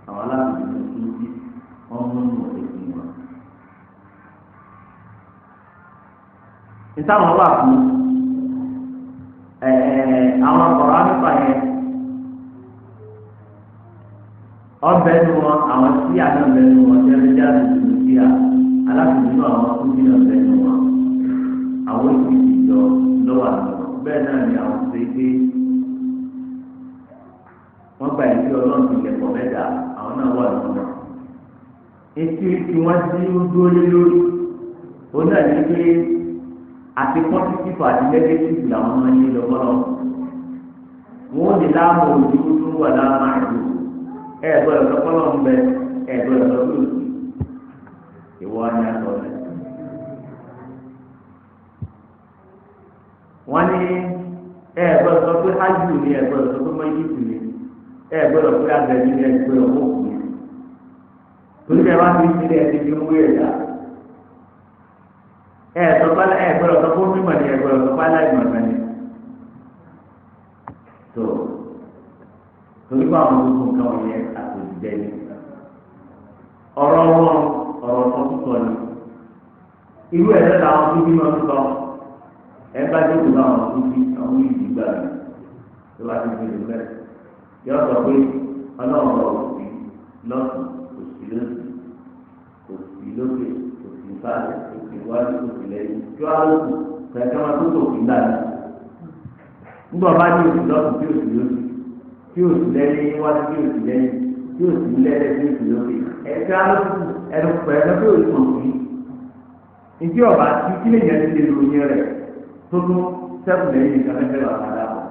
àwọn aláàbò tó ti wọ́n múnú òṣèlú wọn. nítawọn wà fún àwọn ọ̀rọ̀ ọ̀nùtà yẹn ọbẹ̀ nu wọn àwọn tí àná bẹ̀ nu wọn jẹ́ jáde nínú sí à alábìínú àwọn tó bí náà bẹ̀ nu wọn àwọn ìpìlẹ̀ ìjọ lọ́wọ́ àná bẹ́ẹ̀ náà ni àwọn ṣe gbé wọ́n gba ìdí ọlọ́run ti lẹ̀kọ́ mẹ́ta àwọn náà wà nínú wọn. etí tí wọ́n ti ń dúró lé lórí òun náà ní pé àti pọ́sítífù àti nẹ́gẹ́tífù làwọn máa ń yé lọ́wọ́lọ́ wọn ò ní láàmú ojú tó wà láàmú àìlú gbọ́dọ̀ lọ́kọ́lọ́ ń bẹ gbọ́dọ̀ lọ́kọ́ òsì ìwọ ni a sọ rẹ̀. wọ́n ní gbọ́dọ̀ sọ pé hajj ni gbọ́dọ̀ sọ pé mọ́yìtì ni gbọ́dọ̀ pé abẹ́ni ni gbọ́dọ̀ mọ́kù ni. torí ẹ wá sí ilé ẹ ti fi ń wé ẹ̀dá. gbọ́dọ̀ sọ pé mímọ̀ ni gbọ́dọ̀ sọ pé aláìmọ̀ ni. tó torí bá àwọn olùkọ́ nǹkan wọ̀nyẹn àtòjìjẹ ni ọ̀rọ̀ wọn ọ̀rọ̀ sọ́kùsọ ni irú ẹ̀rẹ́ làwọn tó bí wọn sọ ẹ bá dé kúrò àwọn tó bí àwọn ìdí gbà mí tó bá ti fi lè bẹ́ẹ̀ yọ sọ pé ọlọ́run rọ̀ òsì lọ́sùn òsì lọ́sùn òsì lókè òsì ìbàdàn òsì iwájú òsì lẹ́yìn tí wọ́n á lókù kẹ̀kẹ́ wọn tó tò fún gbà mí nígbà bá ní òsì lọ́sùn tí òsì lọ́sùn tí o sì lẹ́yìn wájú tí o sì lẹ́yìn tí o sì lẹ́yìn tí o sì lókè ẹ̀ka lókù ẹnu pẹ̀lú tí o sì òsì ìdí ọba tí kí lèyìn ẹni lè lóyún rẹ̀ tó tún sẹ́kù lẹ́yìn ìkànnẹ́fẹ́ wà padà bọ̀.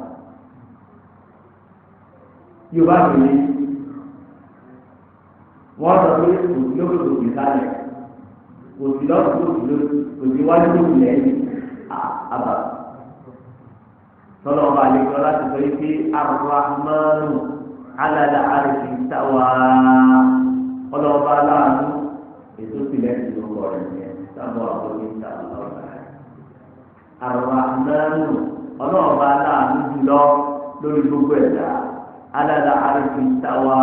Yorùbá mi ní wọ́n sọ pé òsì lókè òsì sálẹ̀ òsì lọ́kù òsì wájú òsì lẹ́yìn àbá. Sọlọ ọba àlejò láti sọ yìí pé arahmanu alala arìsì táwa ọlọ́ọ̀ba aláàánú ètò ìpìlẹ̀ ti ló kọ̀ rẹ̀ yẹn sábọ̀ àbóyé sábà ọ̀gá rẹ̀. Arahmanu ọlọ́ọ̀ba aláàánú jùlọ lórí gbogbo ẹ̀dá alala arìsì táwa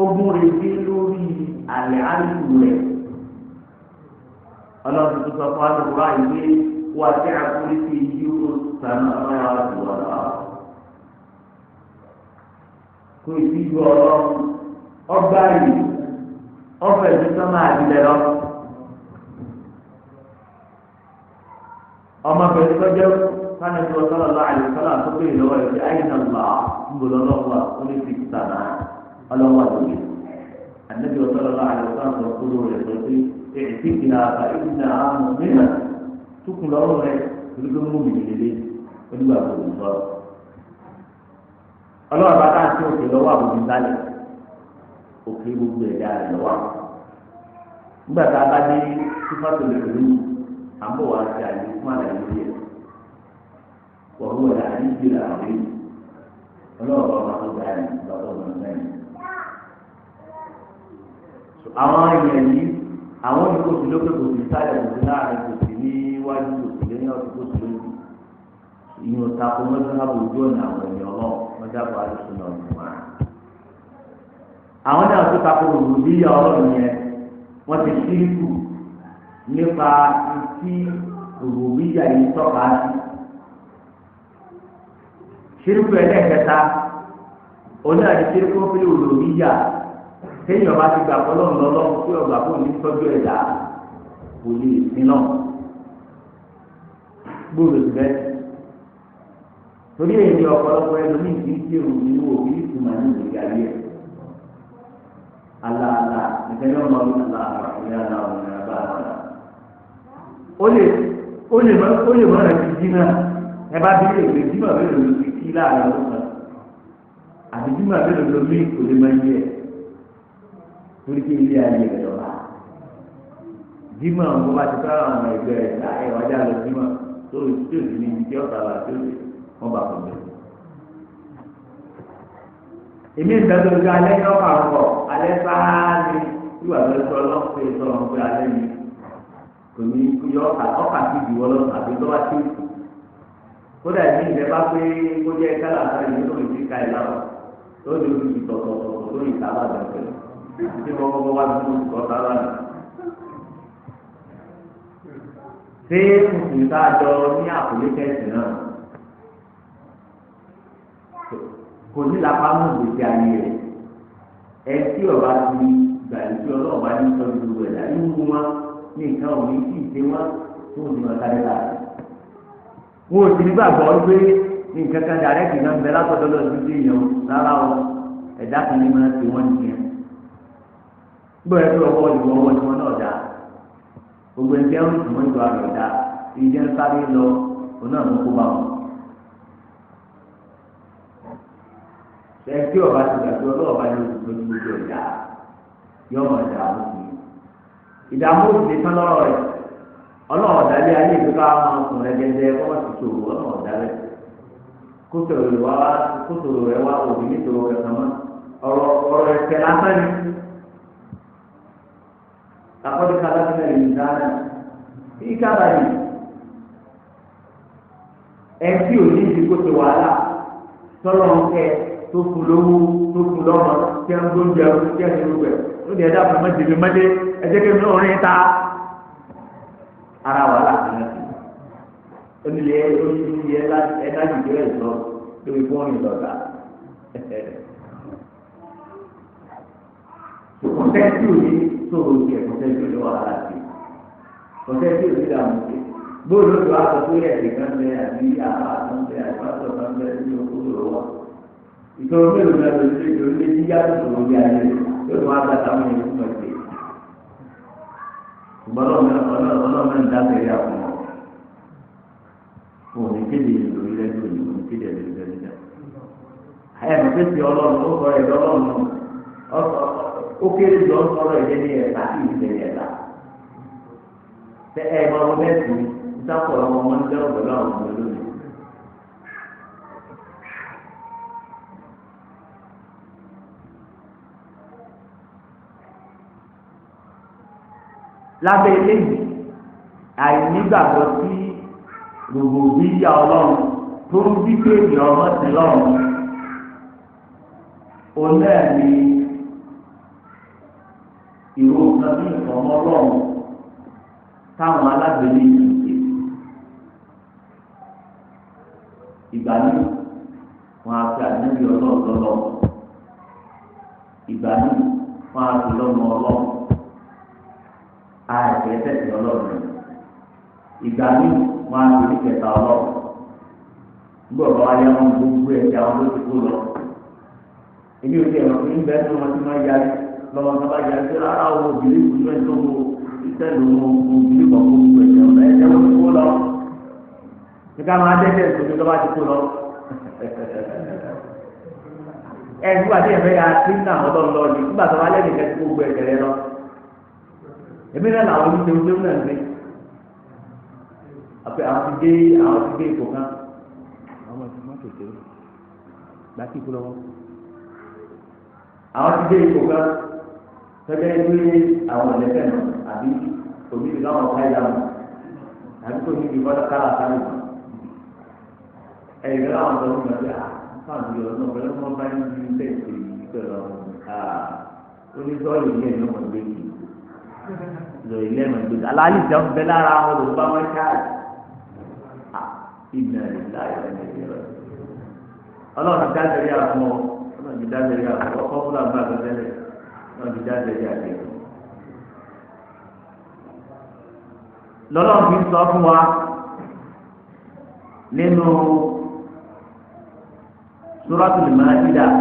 ogun rẹ̀ dé lórí àlẹ́ àlùkù rẹ̀ ọlọ́run tó sọ fún àlùkùrá ìwé wà sí àkúrí sí yíyó sànà ọ̀rọ̀ àdùwọ̀lá kò sí ju ọ̀rọ̀ ọgbà yìí ọ̀fẹ́ tó sọ máa dilẹ̀ lọ. ọmọbìnrin tó jẹ́ sani tó sọ̀rọ̀ lọ àyè sọ̀rọ̀ àtúntò ìlọ́wọ́ ẹ̀ ayé náà lọ ńgbọ́dọ̀ lọ́wọ́ ó ní fi sànà ọlọ́wọ́ àdùwẹ̀ àdébí sọ̀rọ̀ lọ àyè sọ̀rọ̀ tó kúrò rẹ̀ tó ti ẹ̀ẹ́dìkìlá àbáyé àmọ̀ mìíràn tukùn lọ́rùn rẹ̀ torí pé mú mi lélẹ̀ onígbà tó ń sọ. ọlọ́wọ́ bá dáhùn sí òkè lọ́wọ́ àbòmí lálẹ́ òkè gbogbo ẹ̀dá rẹ̀ lọ́wọ́. nígbà tá a bá dé sífàtò lè pẹ̀lú àbọ̀ wá sí àyè fún àlàyé lórí ẹ̀. wọ́n wọ̀ ẹ̀ àyè ìgbéra àwẹ̀ ọlọ́wọ́ bá wọn tó gbà ẹ̀ lọ́wọ́ wọn sẹ́yìn. àwọn èèyàn yìí àwọn ìkóso lókè kò sí sálẹ̀ kò sí láàrin kò sí níwájú kò sí lẹ́yìn ọ̀sìn kò sí lójú ìyẹn tako mọ́tàbù ojú ọ̀nà àwọn ènìyàn náà mọ́tàbù àdùsùn náà nù wá. àwọn náà tó tako rògbòdìyà ọlọ́run yẹn wọ́n ti ṣíríkù nípa ti rògbòdìyà yìí tọ́ka sí. ṣíríkù ẹlẹ́ẹ̀kẹta oní àti ṣíríkù fílẹ̀ òròdìyà téèyàn bá ti gbà fọlọ́run lọ́lọ́run tí ọgbà fún mi tọ́jú ẹ̀dá kò lè sin náà gbòòrò síbẹ̀ torí èyí ọ̀pọ̀lọpọ̀ ẹlòmíì kì í ṣe òun nínú òbí ìtumọ̀ ní ìgbéga ayé ẹ̀ aláàlá ìfẹ́lẹ́ ọmọ mi aláàlá ìyá aláàlá ìyá bá aláàlá ó lè mọ̀ rẹ̀ ti jí náà ẹ bá bí èdè jímọ̀ mélòó ló ti kí láàrin ọdún kan àti jímọ̀ mélòó ló mí kò lè máa yẹ torí pé ilé ayé rẹ̀ lọ́la jímọ̀ ń bọ́ bá ti fẹ́ràn àwọn ẹgbẹ́ rẹ̀ ká ẹ̀ wájà lọ jímọ̀ tó o tí o sì ní ibi tí ọ̀tá wa tí o lè wọ́n bá fún mi. èmi ìdájọ́ ojú alẹ́ ní ọkọ̀ àkọ́ alẹ́ sáá ni ìwà lọ sọ lọ́pẹ́ sọ̀rọ̀ pé alẹ́ ni kò ní yọ ọkà sí ìdíwọ́ lọ́sàn àbí tó bá tí o kù. kódà ní ìjẹ́ bá pé kó jẹ́ kálá àtàrí yìí lórí ti ká ẹ̀ láwọ̀ tó lè fi tọ̀tọ̀tọ̀ lórí ìtàlá àgbẹ̀fẹ̀ tí wọ́n kọ́kọ́ wá sí ọ̀tá lánàá. ṣé kùsùn tá a jọ ní àkọlé kẹsì náà kò ní lápá mú gbèsè ayé rẹ̀ ẹ tí ọba ti gbà yìí tí ọlọ́ọ̀bá ní sọ́dún gbogbo ẹ̀dá nínú wọn ní nǹkan òní tí ì ṣe wọn tó ń dìbò sáré láàrin. wọn ò sì ní gbàgbọ́ pé nǹkan kan dàrẹ́kì náà ń bẹ látọ̀dọ̀ lọ sí ìyẹn rárá o ẹ̀dá kan ní máa ti wọ́n nìyẹn. gbọ́dọ̀ pé ọwọ́ ìwọ ọwọ́ tí wọ́n náà dá gbogbo ẹgbẹ́ ń tún ìlú àrẹ̀ dá ìdí ń sáré lọ òun náà ló kó bá wọn. ẹ tí ọba ti gbà pé ọlọ́ọ̀bá ní oṣù tó ní gbogbo ẹ̀dá yọ ọmọ ìdààmú sí i. ìdààmú òsì lè tán lọ́rọ̀ rẹ̀ ọlọ́ọ̀dá lé ayé ìgbéka máa ń sùn ẹgẹdẹ wọ́n ti ṣòro ọlọ́ọ̀dá rẹ̀ kó sòrò rẹ̀ wá òbí nítorò rẹ̀ kàn mọ́ ọ̀rọ̀ ẹ̀kẹ́ lásán ni. Takut dikatakan dari sana, ika tadi, MCU ini juga sewala, tolong ke, tu pulau, yang belum jauh, yang juga, tu dia ada masjid, aja ke orang ta, arawala, ini dia lah, enak juga itu, tu pun itu tak. MCU ini solusi konsepsi itu ada sih. Konsepsi itu tidak mungkin. Boleh juga satu ya dengan dia sampai itu dulu. Itu belum dia itu dia itu ada tamu yang seperti. Kalau mendak ya apa? Oh ini dia dulu dia. Hai mesti Allah ó kéré jọ ń sọ̀rọ̀ ẹ̀jẹ̀ ní ẹ̀ta sí ìdílé ẹ̀ta tẹ ẹ̀ máa wọ mẹ́sì ní sáfọ̀ ọmọ wọn jẹ́ ọ̀gbẹ́lú àwọn ọmọ lónìí. lábẹ́ eléyìí àìnígbàgbọ́ sí gbogbo bíyà ọlọ́run tó ń bí kéèké ọmọ sí lọ́run òun náà ní ìró nǹkan ní ìfọ̀mọ́ ọlọ́run táwọn alágbèlé yìí ṣe. ìgbà míì wọn á fi àdébí ọlọ́run lọ́lọ́ ìgbà míì wọn á fi lọ́mọ ọlọ́run àìsàn tẹ̀sí ọlọ́run ìgbà míì wọn á fi ní kẹta ọlọ́run gbọ́dọ̀ ayé wọn gbogbo ẹ̀jẹ̀ àwọn ló ti kó lọ. èmi ò tí ẹ̀rọ pé ń bẹ́ẹ̀ tó wọn ti máa yarí lọ́wọ́ tó bá yarí pé rárá owó òbílẹ̀ ìkùnú ẹ̀ tó wo iṣẹ́ ló mọ òbílẹ̀ kan kó gbogbo ẹ̀jẹ̀ ọ̀nà ẹ̀jẹ̀ wọn ti kó lọ. nígbà máa dẹ́jẹ̀ ìkùnú tó bá ti kó lọ. nígbà tí ẹ̀fẹ́ ya ti ń nà ọ̀dọ́ lọ ni nígbà tó bá lẹ́nu ìkẹ́ ti gbogbo ẹ̀jẹ̀ rẹ lọ. èmi náà làwọn oníṣẹ́ náà ń gbé àwọn ti dé ipò kan àwọn ti má tètè gbàtí kú lọ́wọ́ àwọn ti dé ipò kan tẹ́lẹ̀ ní àwọn ẹ̀lẹ́fẹ̀ náà àbí òbí ti káwọn ọ̀ká ìlànà àbí tó ní ìfọ́dá kára sáré ẹ̀yìn láwọn ọ̀dọ́ ní ọjọ́ àfáàbí ọ̀nà pẹ̀lú ọmọ bá ń bí tẹ̀sí pẹ̀lú oníṣọ́ọ̀lù ilé ẹ̀yọ́ mọ̀ gbé kì lọ ilé ẹ̀mọ̀ gbé kì aláàlì jẹ́ ń bẹ lára àwọn olùkọ́ àwọn ṣáàjì ìgbà ìlà ìrẹ̀lẹ̀ ọlọ́run ti dájọ́ yà fún ọ ọlọ́run ti dájọ́ yà fún ọ ọkọ̀ fúlà bá a tẹ́lẹ̀ ọlọ́run ti dájọ́ yà dé. lọ́lọ́run fi sọ fún wa nínú Suratul Ma'idah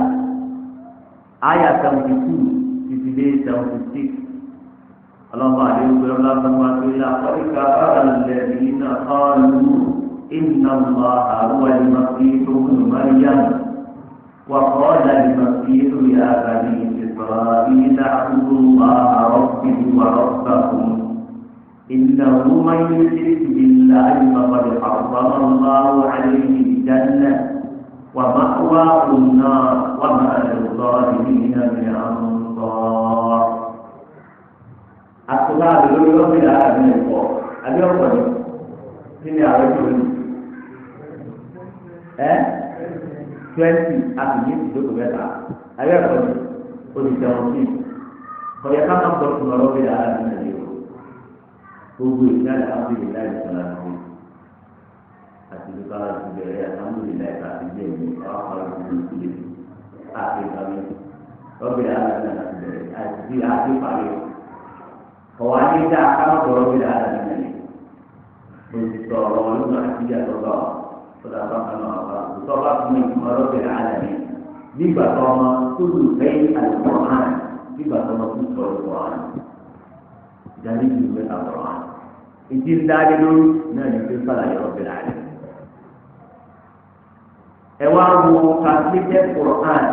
àyà 72 títí dé 76 ọlọ́run bá a lè gbé ọlọ́run bá wa pé àkọ́ríkà bára lẹ́yìn iná kọ́ọ̀lù. إن الله هو المسيح ابن مريم وقال المسيح يا بني إسرائيل اعبدوا الله ربي وربكم إنه من يشرك بالله فقد حرم الله عليه الجنة ومأواه النار وما للظالمين من أنصار. أصحاب اليوم الآخر اليوم sini àwọn ètò yìí 20 àti yìí ti dókòó mẹ́ta ayé ẹ̀kọ́ ni olùjẹun sí kọ̀yẹ́ ká má bọ̀ fún ọ̀rọ̀ bíi ara nínú ẹ̀yẹ o gbogbo ìdí àlàáfíà láì sọ̀rọ̀ àti àti ìdíkà láti bẹ̀rẹ̀ àtàmúlẹ̀ láì ká àti bẹ́ẹ̀ ni àwọn ọ̀rọ̀ ìdílé ìdílé àti ìkàwé ọ̀bẹ̀ ara nínú àti bẹ̀rẹ̀ àti àti ìpàdé kọ̀wá ní dá ká má bọ̀ ọ̀rọ̀ bíi ara nínú ẹ̀yẹ olùsọ ọ̀rọ̀ olùsọ àti ìyàtọ̀gbà ọ̀dà bákan náà wà lùsọ bá fún ìtumọ̀ ọlọ́bẹ̀rẹ̀ alẹ́ nígbà tó ọmọ tó lù fẹ́yìn àlùkòrán nígbà tó ọmọ tó sọ àlùkòrán ìdájí ju ìwé àlùkòrán ìdí ń dáadé lórí náà ní pé fàlàyé ọlọ́bẹ̀rẹ̀ alẹ́. ẹ wá wo translated Quran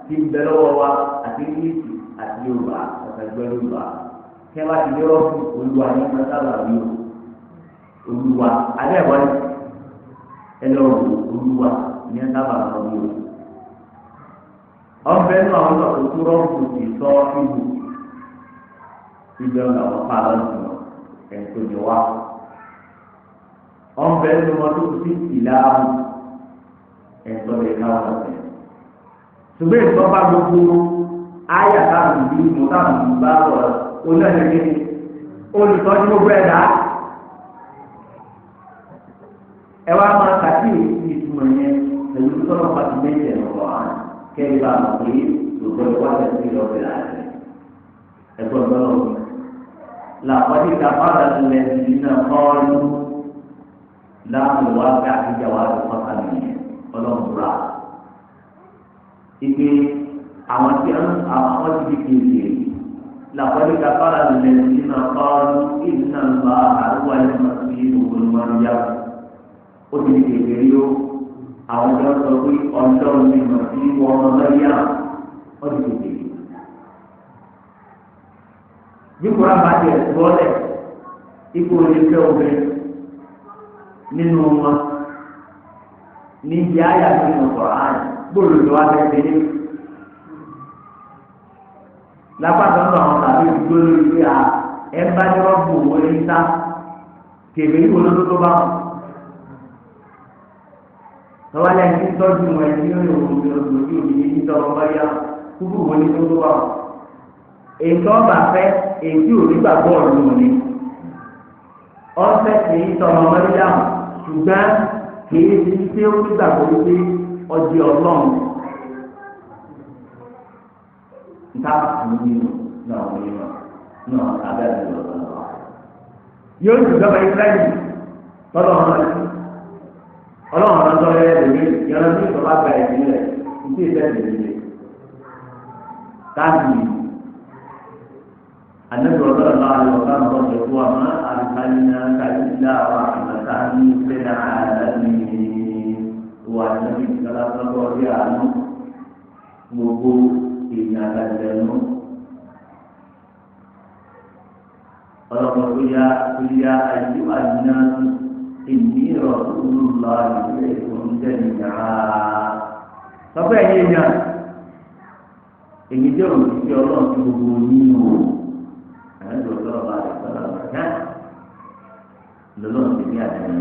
ti ń bẹ lọ́wọ́ wa àti English àti Yorùbá ọ̀sẹ̀gbẹ́ Yorùbá kẹ́ wá ti dé rọ́ọ̀bù olúwa ní mọ́tàlá rí o. Olúwa alẹ́ ẹ̀wọ́ ẹlọ́run Olúwa ní ẹ̀ sábà lọ bí o. ọbẹ̀ nínú àwọn ọ̀dọ́ tó rọ́ọ̀bù ti sọ ìlú ìjọ làwọn pa lọ́sùn ẹ̀kọ́ ni wá. ọbẹ̀ nínú wọn tó ti ìlànà ẹ̀tọ́ lè ká wọn sẹ̀. ṣùgbọ́n ìtọ́ba gbogbo ayà táwọn ìlú mú táwọn ìlú bá wọ̀ olóòtú olùtọ́jú gbogbo ẹ̀dá. ẹ wá máa kàkíyèsí ìtumọ̀ yẹn pẹ̀lú tọ́lọ̀ pàtó méjì ẹ̀ lọ́wọ́ wa kẹ́rì bá a mọ̀ pé òkè wá tẹ̀sí lọ́bẹ̀ láàrin ẹ̀gbọ́n tọ́lọ̀ mi. làkọ́dí ká fáwọn ẹ̀lẹ́ ìdílé náà kọ́ọ́lù láàmú wá ká ìjà wá lọ fọ́tà nìyẹn ọlọ́mùbúra. ìpè àwọn tí àwọn ti di kéèké làkọ́dí ká fáwọn ẹ̀lẹ́ ìdílé náà kọ́ọ́lù ìdílé náà àrùwá ẹ̀ máa fi ògùn wọn yáwó. ó ti di kékeré yó àwọn ọjọ́ sọ pé ọjọ́ ní ìmọ̀ sí wọn lọ́yà ó ti di kékeré. bí kúrò bá tiẹ̀ bọ́lẹ̀ ipò onífẹ́ obìnrin nínú wọn ní ibi àyà nínú Kùránì gbòòrò tó wá fẹ́ délé. lápapọ̀ náà àwọn tàbí ìdúró lórí pé ẹ bá ní wọ́n bu òwò ní sá kèmí ìwòlódó tó bá wọn. tọ́wálẹ̀ ní tọ́jú wọn ẹni ní òun ní ojú omi ní tọ́wọ́ bá yá kúkú wọn ní tó bá wọn. ètò ọba fẹ́ èyí ò ní gbàgbọ́ ọ̀run ni ọ̀sẹ̀ kì í sọ̀rọ̀ mọ́ríyàmù ṣùgbọ́n kì í ti ṣe ó ní gbàgbọ́ wípé ọjọ́ ọlọ́run nta nínú náà nínú náà abẹ́rẹ́ lọ́wọ́ yóò sì gbọ́dọ̀ ìsirẹ́lì tọ́lọ̀ ọlọ́run ọ̀nà tó yẹ lórí yọ̀nà tí ìjọba gba ẹ̀sìn rẹ̀ ní ìsẹ́sìn rẹ̀ káàkiri النبي صلى الله عليه وسلم قال وما أرسلناك إلا رحمة للعالمين والنبي صلى الله عليه وسلم gbogbo èèyàn àgbàjẹnu ọlọ́pàá tó yá ayé àdínáàtú èmi rọ̀túnlá ìwé ìfúnjẹ́ nìyàrá sọ́pẹ́ ẹ̀yẹ́ èèyàn èmi jẹ́ òṣìṣẹ́ ọlọ́run tí gbogbo nínú àyẹ̀dọ̀ ọlọ́run bá rẹ̀ sọ́dọ̀ ọ̀gá lọ́lọ́run ti ní àdéhùn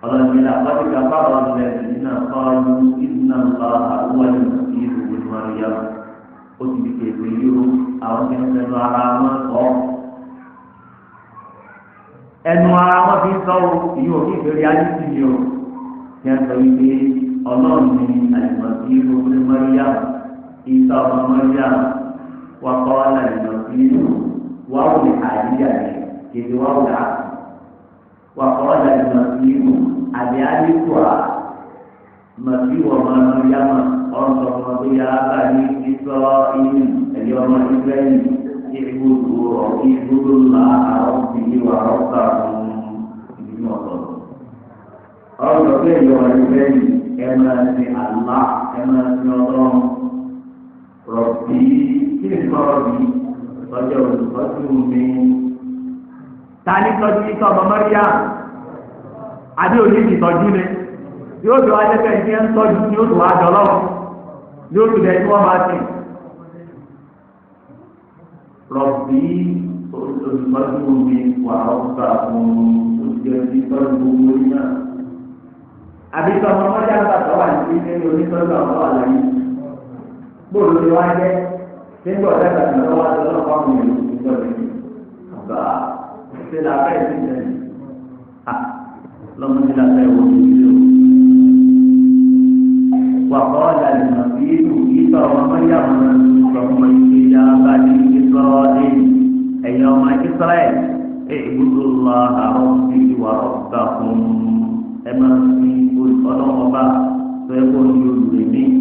ọlọ́run ní àpáti kàfàrọ̀ lẹ́yìn nínú ọ̀ọ́lù ìdúná ńlá àwọn ìlú ìlú mọ́ríyá ó ti di kéèké yóò àwọn tí ń fẹnu ara wọn kọ́ ẹnu ara wọn fi ń sọ́wọ́ ìyóò kí ìfèrè ayé ti ní o tí a sọ wípé ọlọ́run ní àyùmọ̀tí ìlú mọ́ríyá ìsọ ọmọ mọ́ríyá wakọ́ àyùmọ̀tí wàhùn àyíyá rẹ̀ kéde wàhùn àti wakọ́ àyùmọ̀tí ìlú àbí àdìkùà màtí wọ́n máa ń yáma ọ̀sọ̀ ọmọ tó yá bá ní ìsọ ìlú ẹ̀yọ́ ọmọ ìgbẹ́yìn ìbúdó ńlá àwọn òbí wà ọ̀sà fún ìdílé ọ̀sọ̀. ọ̀sọ̀ tó ẹ̀yọ́ ọmọ ìgbẹ́yìn ẹ̀ máa ti àlá ẹ̀ máa ti ọlọ́run rọ̀bì kí ni sọ rọ̀bì lọ́jọ́ olùkọ́jú mi. ta ni tọ́jú ìtọ́ ọmọ mọ́ríyá adé òní ìtọ́jú ni yóò tó wájú pé ẹni ń tọ́jú ni yóò tó wá jọ lọ́wọ́ yóò tó dẹ̀ tí wọ́n máa sìn. rọ̀bì olùtọ́jú mi wà ọ̀gbà fún olùjẹ́ ìtọ́jú gbogbo yìí náà. àbíkọ́ ọmọ mọ́jà ń bàtọ́ wà ní ilé onítọ́jú àwọn àlàyé gbòòrò ti wá jẹ́ nígbà ọ̀dà ìgbàgbọ́ lọ́wọ́ àti ọlọ́pàá mi ò ní ìtọ́jú ọ̀gá ṣe làbẹ́ ìdílé lọ́mọdé làbẹ́ ìwọ̀n ìdílé o. وقال المسيح عيسى ومريم اللهم يا بني إسرائيل أي يوم إسرائيل اعبدوا الله ربي وربكم أما في كل قلوبا فيكون يظلمين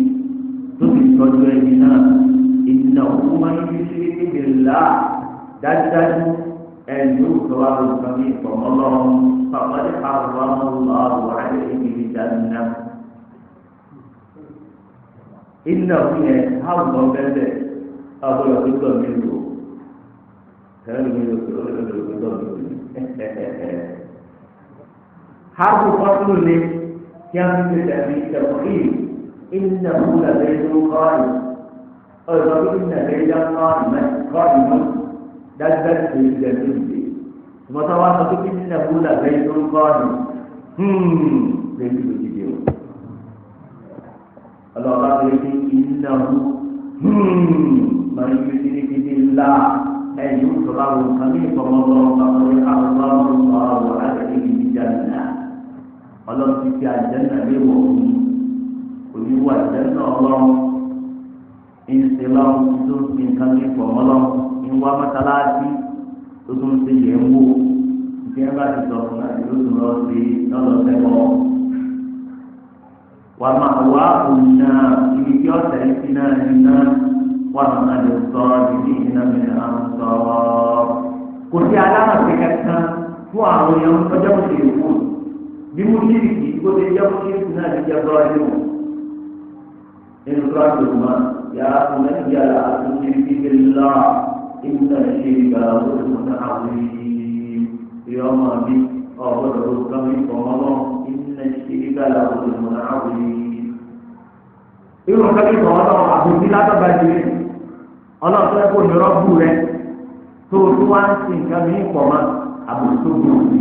تبصر بنا إنه من يشرك بالله دجاج أن يكره الكريم الله فقد حرم الله عليه الجنة إنه يحرم بلده أقول لك منه كان منه حرب فصل لي كان في التفخيم إنه لزيد قائم أرغب إن زيدا قائما دجل في الجنة ثم تواصل إنه لزيد قائم زيد الفيديو الله تعالى إنه من يشرك بالله أن يكره الخميس الله فقد حرم الله عليه الجنة الله في الجنة بهم oníwà ìjẹ́nà ọlọ́run ìṣe lọ́run tó ń fi nǹkan ní ìfọ̀ ọlọ́run ìwà mọ́tálásí tó tún ń ṣe yẹn ń wò ìjẹ́ bá ti sọ fún náà yóò tún lọ sí lọ́lọ́sẹ̀kọ́. wà á máa wá òun náà ibi tí ọ̀sẹ̀ ń fi náà ní náà wà á máa lè sọ ibi iná mìíràn ń sọ. kò sí alámọ̀sẹ̀ kankan fún àwọn èèyàn tọ́jọ́ kò ṣe é kú bí mo ní ìdí kó ṣe jẹ́ kó ṣe é kú náà ní jẹ́ bọ́ọ̀lù إن رجل يا بني لا تشرك بالله إن الشرك لظلم عظيم يوم بي أغفر كم الله إن الشرك لظلم عظيم irú nǹkan bí ìfọwọ́ náà àbòsí látọ̀gbà ìdílé ọlọ́run tó yẹ kó ní rọ́bù rẹ tó o tó wá ń sin nǹkan bí ìfọ̀mọ́ àbòsí tó gbòòrò sí.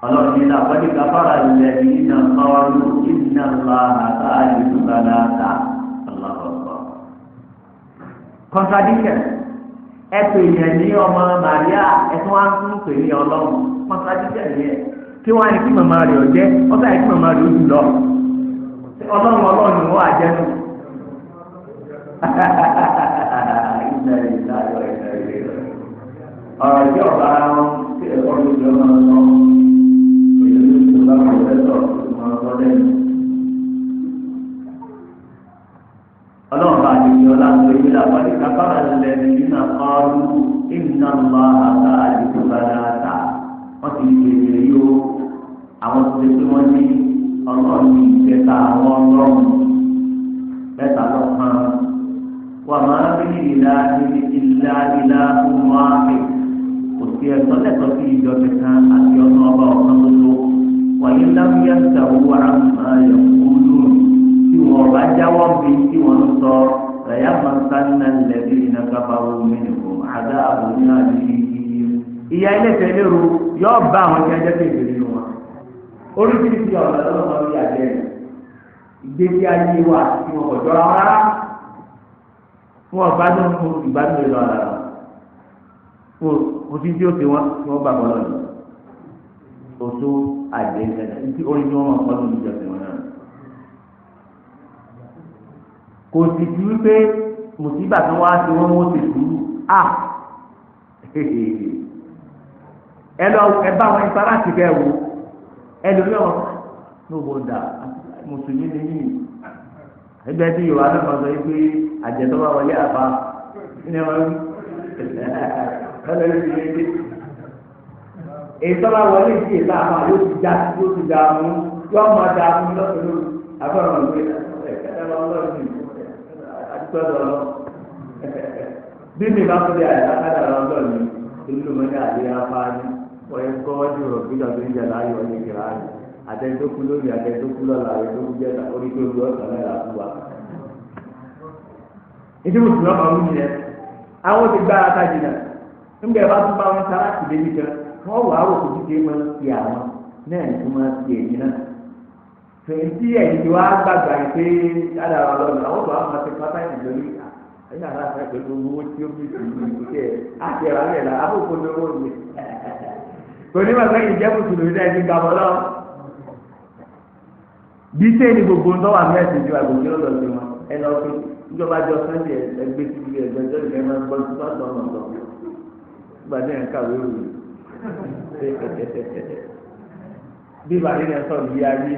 ọlọ́run ní àpọ́dé káfárà ilẹ̀ iná kọ́ọ́lù iná Allaha thalithu thalatha. Contradiction. Ẹ pè yẹn ní ọmọ Màríà ẹ tún wá ń pè ní Ọlọ́run. Contradiction yẹn kí wọ́n á ní kí màmá rẹ̀ ọ̀jẹ́ ọ̀sán yìí kí màmá rẹ̀ ó jù lọ. Ọlọ́run ni wọ́n á jẹ́ nù. Ọ̀rọ̀ tí ọ̀gá wọn ti ẹ̀kọ́ ló jẹ́ ọmọ ọ̀sán èyí ló ti bá wọn lẹ́tọ̀ ọmọ ọ̀sán lẹ́nu. Ọlọ́run bá ti fi ọlá tó yẹ lápá ní kábàrà lẹ́nu nínú ọ̀rú ìnà ńlá àtà àdìgbò bàdàtà. Wọ́n ti gbèrè yó àwọn tó ti pé wọ́n ní ọlọ́run ní ìjẹta àwọn ọlọ́run mẹ́ta lọ́kàn. Wà máa ń rí ìlà ìlà fún wa kè. Kò sí ẹ̀tọ́ lẹ́tọ̀ọ́ sí ìjọ kankan àti ọ̀nà ọba ọ̀kan gbogbo. Wàyí lábúyá ń tàwọ́ àmà yẹ̀kúlù. Tí wọ́n bá jáwọ́ bí tí wọ́n ń sọ ẹ̀yà mọ̀sánná lẹ́bí iná kábàáwò mẹ́nìkù àdá àbòyí àdìsí yìí. Ìyá ilé tẹ̀lé ru yóò bá àwọn tí a jẹ́ kéde nínú wọn. Oríṣiríṣi ọ̀nà lọ́wọ́ máa ń yà jẹ́ ìgbésí ayé wa tí wọn kò jọra wọn rárá. Wọ́n gbádùn fún ìgbádùn ìlú ọ̀la rẹ̀. Wọ́n ti tí ó ti wọ́n tí wọ́n gbà bọ́ lọ́dún. Oṣù àjẹ́ ìṣẹ̀lẹ̀ ní orí ni wọ́n máa kọ́ lórí ìjọsìn wọn náà. Kò sì ti wípé mùsíbà tó wá sí wọn wọ́n ti sùúrù à ẹ bá wọn ìfara ti kẹ́ wò ẹ lórí ọ̀rọ̀ ní òwò dà mùsùlùmí ni yìí ẹgbẹ́ tí yorùbá náà sọ yìí pé àjẹtọ́ bá wọlé àbá ní wọn rí ọlọ́run ti lé dé èyí tó bá wọlé sí èyí àbá yóò ti dá mú yóò máa dá mú lọ́sọ̀rọ̀ àbọ̀rọ̀ ìwé ẹ̀kẹ́tẹ́ lọ́wọ́ bí mi bá tó di àyàkádà lọ́dọ̀ mi ìlú mi ní àdé afáàní wọ́n yẹ kọ́ wájú rọ̀ bí lọ́dún ń jẹ̀lá ayọ̀ ní ìkìlá ayọ̀ àtẹ̀tókù lórí àtẹ̀tókù lọ́la àtẹ̀tókù jẹ́ta orí tó lu ọ̀sán náà làkú wa. ìdí mùsùlùmí ọmọ mi yẹn àwọn ti gbá ata jìnnà nígbà yẹn bá tún bá wọn sára sí débi kan wọ́n wà á wò kó dídé máa ń fi àwọn náà ní kó máa fi èyí náà. fèntì ẹ̀yìn tí wàá gbàgbà yìí pé ádàrà ọlọ́run àwọn tó wà máa ti pátá ìdílé ẹ̀yìn àrà àfẹ́ pẹ̀lú owó tí ó bí ìlú kẹ́ àti ẹ̀rọ alẹ́ la àbòkò ní owó mi. kò ní wàá sẹ́yìn jẹ́ mùsùlùmí náà ti gbàgbọ́ lọ. bí sẹ́yìn gbogbo ń tọ́wọ́ àmì ẹ̀sìn ju àgbòkè lọ́dọ̀ sí wọn ẹ lọ pé ìjọba jọ sẹ́ńdì ẹgbẹ́ ti di ẹgbẹ́ jọ ìgbẹ́ máa ń gbọ́ sí pásítọ̀ ọ̀nà ọ̀tọ̀ nígbà tí ẹ̀ ń kàwé òru bí bàbá yẹn sọ̀rọ̀ yí ayé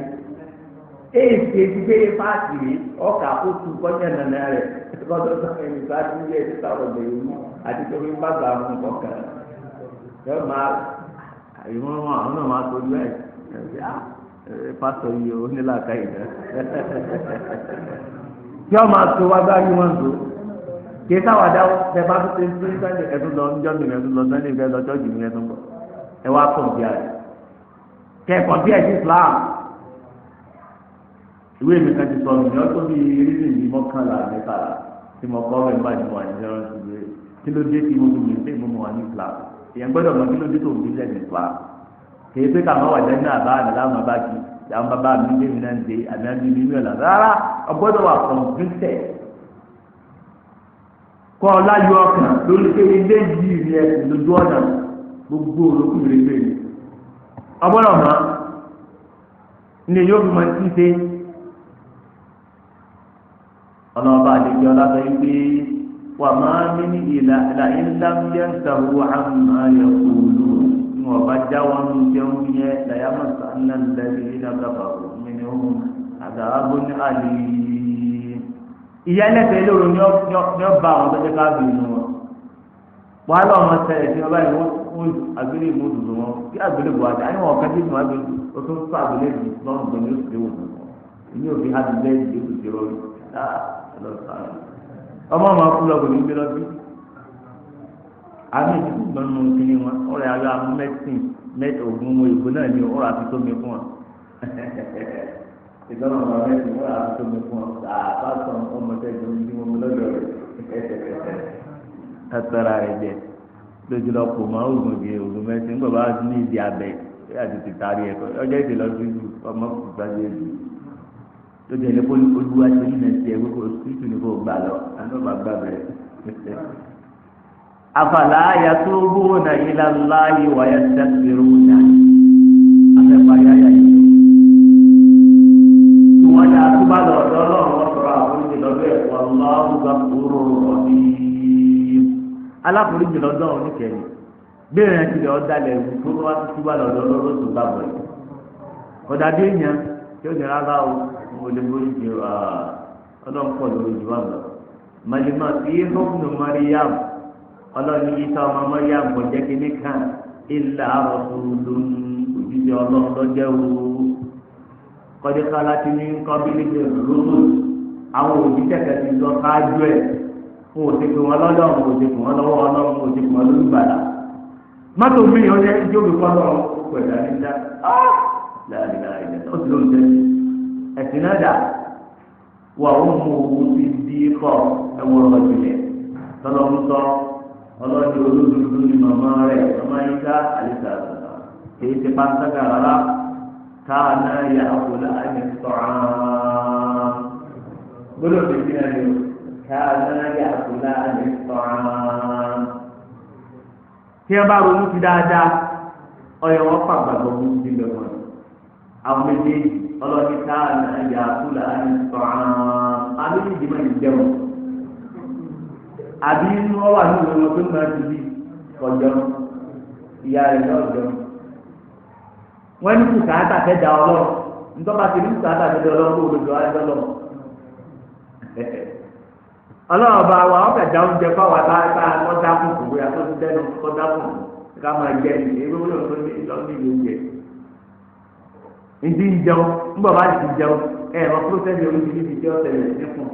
èyí ti gbé fáàtì rí ọkà kótó kọjá nàná rẹ lọ́dọ̀ sọ̀rọ̀ ẹni tó a ti yẹ ẹni sáwọ bẹ̀rẹ̀ wú àti tó fi bá gbà fún ọkàn yọ máa ìwọ̀n wọn àwọn náà máa tójú ẹ̀ pásítọ̀ yìí ó nílò àká ìdá yọ máa tó wá bá yí wọn tó kí sáwàdà ẹ bá tó ṣe ń tún sẹ́ni ẹ̀tún lọ níjọ́ mi ẹ̀tún lọ sẹ́ni ìfẹ́ lọ́jọ́ jù mí ẹ̀tún bọ̀ ẹ wá pọ̀ bí i kẹ́ẹ̀kọ́ bí ẹ̀ sí Islam. Ìwé mi kan ti sọ mi ọ tó bí rírí mi mọ́kànlá mẹ́tàlá tí mo kọ́ ọ́ bá ìmọ̀ àti ẹ̀rọ ṣùgbọ́n kí ló dé tí mo fi gbèsè mo mọ̀ wá ní Islam èèyàn gbọ́dọ̀ mọ̀ kí ló dé tó fi lẹ́nu Islam kì í pé káwọn wà jẹ́ ní àbá àdàlà àwọn bàbá kì í àwọn bàbá mi lé mi náà ń dé àmì àbí mi nínú ẹ̀ là rárá ọgbọ́dọ̀ wà convicted kọ́ ọ láyọ̀ ọkàn lórí pé ilé yìí ni ẹ̀sìn lójú ọ̀nà gbogbo olókùn rẹ̀ gbé mi ọgbọ́dọ̀ mọ̀ ní yóò fi mọ̀ sí ṣe ọlọ́ọ̀bá àdìgbì ọlọ́sọ yìí pé wà máa ń ní ìlà ìlànà ìṣàwò àmà yẹ̀kúlù ní wọ́n bá jáwọ́ ní jẹun yẹ làyàmọ̀sá ńlá lẹ́bi ìlà kábàrò nínú ohun àdàbò ní àlè. ìyá ẹlẹ́sẹ̀ lóru ni ó bá àwọn tọ́jú káàbì nù wọn. wàhálà ọmọ sẹ́yìn tí wọ́n bá yẹ wọ́n àgbélé ìmú dùdù wọn kí àgbélé bò àti àyẹ̀wò ọ̀kan tí wọ́n àgbélé o tó ń fún àgbélé lọ́nà tó ní oṣù ọmọ ọmọ akúlọ kò ní gbé lọ bí àmì ìdìbò gbọnú kínní wọn ọ̀rẹ́ ayọ̀ amú mẹsìn ògùn òyìnbó náà ní ọ̀rọ̀ àfi tómi fún wọn ìgbọnà ọmọ mẹsìn ọ̀rọ̀ àfi tómi fún wọn àbáṣọ ọmọdé tó ń bí wọn lọ́dọ̀ rẹ̀ ẹtọra rẹ jẹ lójú lọ kò mọ ògùn bíi ògùn mẹsìn nígbà bá ní ìdí abẹ àti tìtarí ẹ̀kọ́ ọjọ́ ìdè lọ sí ọmọ kùtà lóde ẹni kó olúwa ti ní ẹsẹ̀ gbogbo títù ní kò gbà lọ àná bá gbà bẹ̀rẹ̀. afàlà yatubuna ila Allahi wa yastaghfiruna afẹ́fà yáyà yìí. tí wọ́n yà tó bá lọ ọ̀dọ́ ọlọ́run wọ́n sọ̀rọ̀ àforíjì lọ́dọ̀ ẹ̀ wallahu ghafurur rahim. aláforíjì lọ́dọ̀ oníkẹ́yìn bẹ́ẹ̀ yẹn ti lè ọ́ dalẹ̀ tó wá tó bá lọ ọ̀dọ́ ọlọ́run tó bá bọ̀ yìí. ọ̀dà dé yẹn tí ó ní rárá o mo lè borí ju ọlọ́run pọ̀ lórí ju àgbà. màlìmá sí ibnu Maryam ọlọ́run yìí sọ ọmọ Maryam kò jẹ́ kí ní kan illa rasulun òjijì ọlọ́run lọ́jọ́ wo kọ́díkà láti ní kọ́bílì ní rúrú àwọn òjijì kẹ̀kẹ́ lọ káájú ẹ̀ fún òsèkè wọn lọ́dọ̀ fún òsèkè wọn lọ́wọ́ ọlọ́run fún òsèkè wọn lórí gbàdá. mọ́tò mi yóò jẹ́ ìjókòó kọ́lọ́ pẹ̀lú àníjà láàrin ó ti lóun tẹ́ ẹ̀sìn náà dà wà ó mú owó ti di kọ́ ẹ̀wọ̀n ọ̀jìnlẹ̀ tọ́lọ́mùtọ́ ọlọ́dún olódodo ni màmá rẹ̀ màmá yín ká àlìsà kìí ṣe pàǹtàkà rárá káàná yà àkùlà àmì sọ̀rọ̀ gbọ́dọ̀ fi sí ẹni o káàná yà àkùlà àmì sọ̀rọ̀. tí wọ́n bá ronú sí dáadáa ọyọ wọn pàgbàgbọ́ mú sí lọ́wọ́ àwọn méjèèjì ọlọ́dún káàná yà àkùlà àmì sọ̀rọ̀ àbí ìdìmọ̀ ìjẹun àbí inú ọwà ní ìwé wọn tó máa ti di ọjọ́ ìyá rẹ̀ lọ́jọ́ wọ́n ní kùkàtà fẹ́ da ọlọ́run nítorí àti ní kùkàtà fẹ́ da ọlọ́run kó olùdó ayé lọ́wọ́ ọlọ́run bá wa ọ̀kẹ́ da oúnjẹ fáwọn àtàkà kọ́dá fún kùkù yà tó ti dẹ́nu kọ́dá fún ká máa jẹ èyí wọ́n yóò tó ní ìlọ́ọ̀nì ìlú jẹ ìdí ìjẹun ńgbọ̀ bá ti jẹun ẹ̀rọ prósẹ́sì oríṣiríṣi tí ó tẹ̀lé sí fún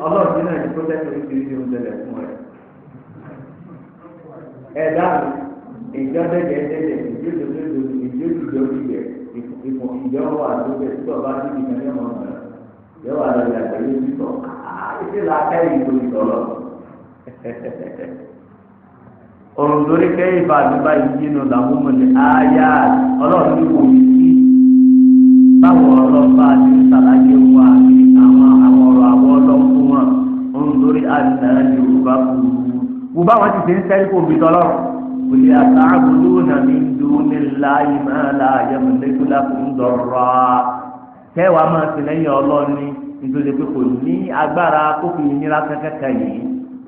ọlọ́ọ̀dún náà ní protest oríṣiríṣi ń tẹ̀lé fún ẹ. ẹ dáhùn ìjọ bẹ́ẹ̀ ẹ̀ẹ́dẹ́gbẹ̀ ìjọ oríjẹ ìjọ wà lókè tí bàbá ti di kan yẹn mọ̀ ọ́nà yẹ wà lọ́dẹ àgbáyé títọ̀ àìsí làákà ìlú ìtọ́lọ̀. òǹdorí kẹ́yìn fàdúbà yìí nínú làmúmọ̀lẹ́ áyá ọlọ́run ní wòye sí báwo ọlọ́pàá ti ń sàlàyé wà ní àwọn ọ̀rọ̀ àwọn ọlọ́run fún wọn òǹdorí àdìsá yorùbá kù wò báwọn ti ṣe ń sẹ́yìn kò bí tọ́lọ́ kò lè àtàbùdó nàmi dùnmí láyé máa láàyè mọ̀lẹ́kùlá fún dọ̀rọ̀ kẹwàá máa ti lẹ́yìn ọlọ́run ní nítorí pé kò ní agbára kó fi nira kankan yìí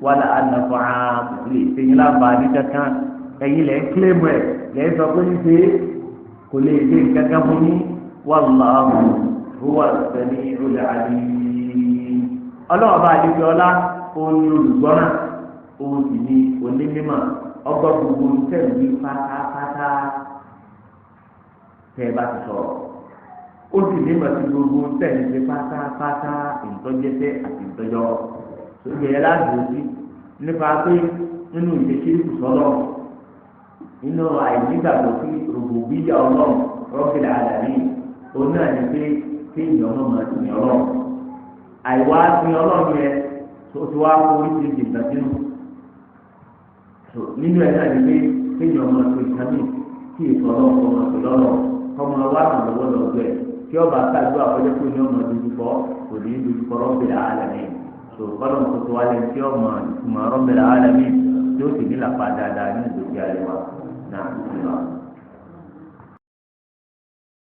wàlà ànàfọ̀ àbùkù lè ṣe yín láǹfààní kankan ẹ̀yin lẹ́ ń kílẹ̀mù ẹ̀ lẹ́ ń sọ pé ní ṣe kò lè ṣe kankan fún yín wàlláhu huwa as-sami'ul 'alim. ọlọ́wọ́ bá adé fi ọlá òun ní olùgbọ́nà òun sì ní onímọ̀ ọgbọ́n gbogbo tẹ̀lé pátápátá tẹ́ ẹ bá ti sọ̀rọ̀ ó sì ní màtí gbogbo tẹ̀lé pátápátá ìtọ́jẹ́sẹ́ àti ìtọ́jọ́ sókè yẹn láti sí nípa pé nínú ìdíkiri sọlọ nínú àìnígbàgbọ́ sí rògbòbíyà ọlọ́run rọ́bìlà àdàní òun náà ní pé kéèyàn ọmọ máa tì ní ọlọ́run àìwá tì ní ọlọ́run yẹn tó ti wá kó oríṣi ìgbà sínú nínú ẹ̀ náà ní pé kéèyàn ọmọ tó ìtàmì kí èso ọlọ́run ọmọ tó lọ́rọ̀ ọmọ wa kàn lọ́wọ́ lọ́gbọ́ ẹ̀ kí ọba àtàgbọ́ àkọ́jọ́ pé ní ọmọ dojúkọ kò ní dojúkọ rọ́bìlà àdàní so kọ́lọ̀ ń kótó wálé tí ọmọ ìtumọ̀ rọ́bìlà àdàní tí ó sì ní làpá dáadáa ní ìdòkè àríwá náà.